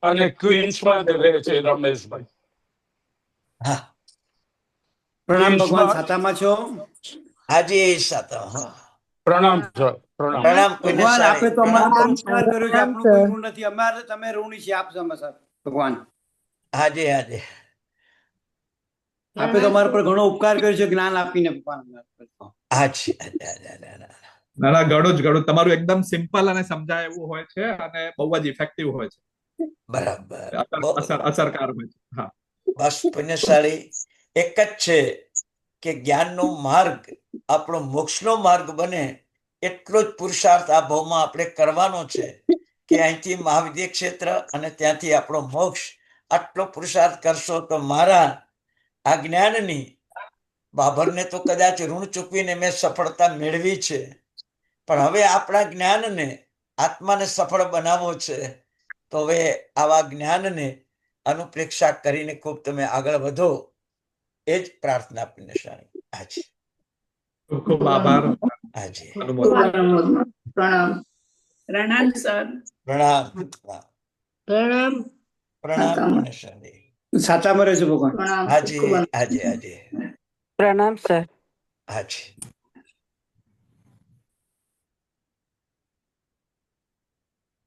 S4: અને ક્વીન્સમાં જ રહે છે રમેશભાઈ.
S3: હા,
S5: પ્રણામ ભગવાન,
S4: ક્વીન્સમાં.
S5: સાતામાં છો?
S3: હાજી સાતા. હા,
S4: પ્રણામ સર, પ્રણામ.
S3: પ્રણામ
S5: ભગવાન, આપે
S3: પુણ્યશાળી,
S5: તો અમારા પર
S3: પ્રણામ.
S5: ઉપકાર કર્યો છે, આપણું કોઈ ઋણ નથી. અમારે તમે ઋણી છે, આપ સમજ સર. ભગવાન,
S3: હાજી હાજી.
S5: આપે તો અમારા પર ઘણો ઉપકાર કર્યો છે, જ્ઞાન આપીને. ભગવાન,
S3: હાજી હાજી, હાજી.
S2: ના ના, ઘણું જ ઘણું. તમારું એકદમ સિમ્પલ અને સમજાય એવું હોય છે અને બહુ જ ઇફેક્ટિવ હોય છે.
S3: બરાબર.
S2: અસરકાર હોય છે. હા,
S3: બસ પુણ્યશાળી એક જ છે કે જ્ઞાનનો માર્ગ આપણો મોક્ષનો માર્ગ બને એટલો જ પુરુષાર્થ આ ભાવમાં આપણે કરવાનો છે કે અહીંથી મહાવિદ્ય ક્ષેત્ર અને ત્યાંથી આપણો મોક્ષ. આટલો પુરુષાર્થ કરશો તો મારા આ જ્ઞાનની બાબરને તો કદાચ ઋણ ચૂકવીને મેં સફળતા મેળવી છે, પણ હવે આપણા જ્ઞાનને આત્માને સફળ બનાવવો છે. તો હવે આવા જ્ઞાનને અનુપ્રેક્ષા કરીને ખૂબ તમે આગળ વધો, એ જ પ્રાર્થના પુણ્યશાળી. હાજી
S2: ખૂબ ખૂબ આભાર.
S3: હાજી.
S1: પ્રણામ. પ્રણામ સર.
S3: પ્રણામ
S1: પ્રણામ.
S3: પ્રણામ પુણ્યશાળી.
S5: સાતામાં રહેજો ભગવાન.
S3: હાજી હાજી હાજી
S6: પ્રણામ સર.
S3: હાજી.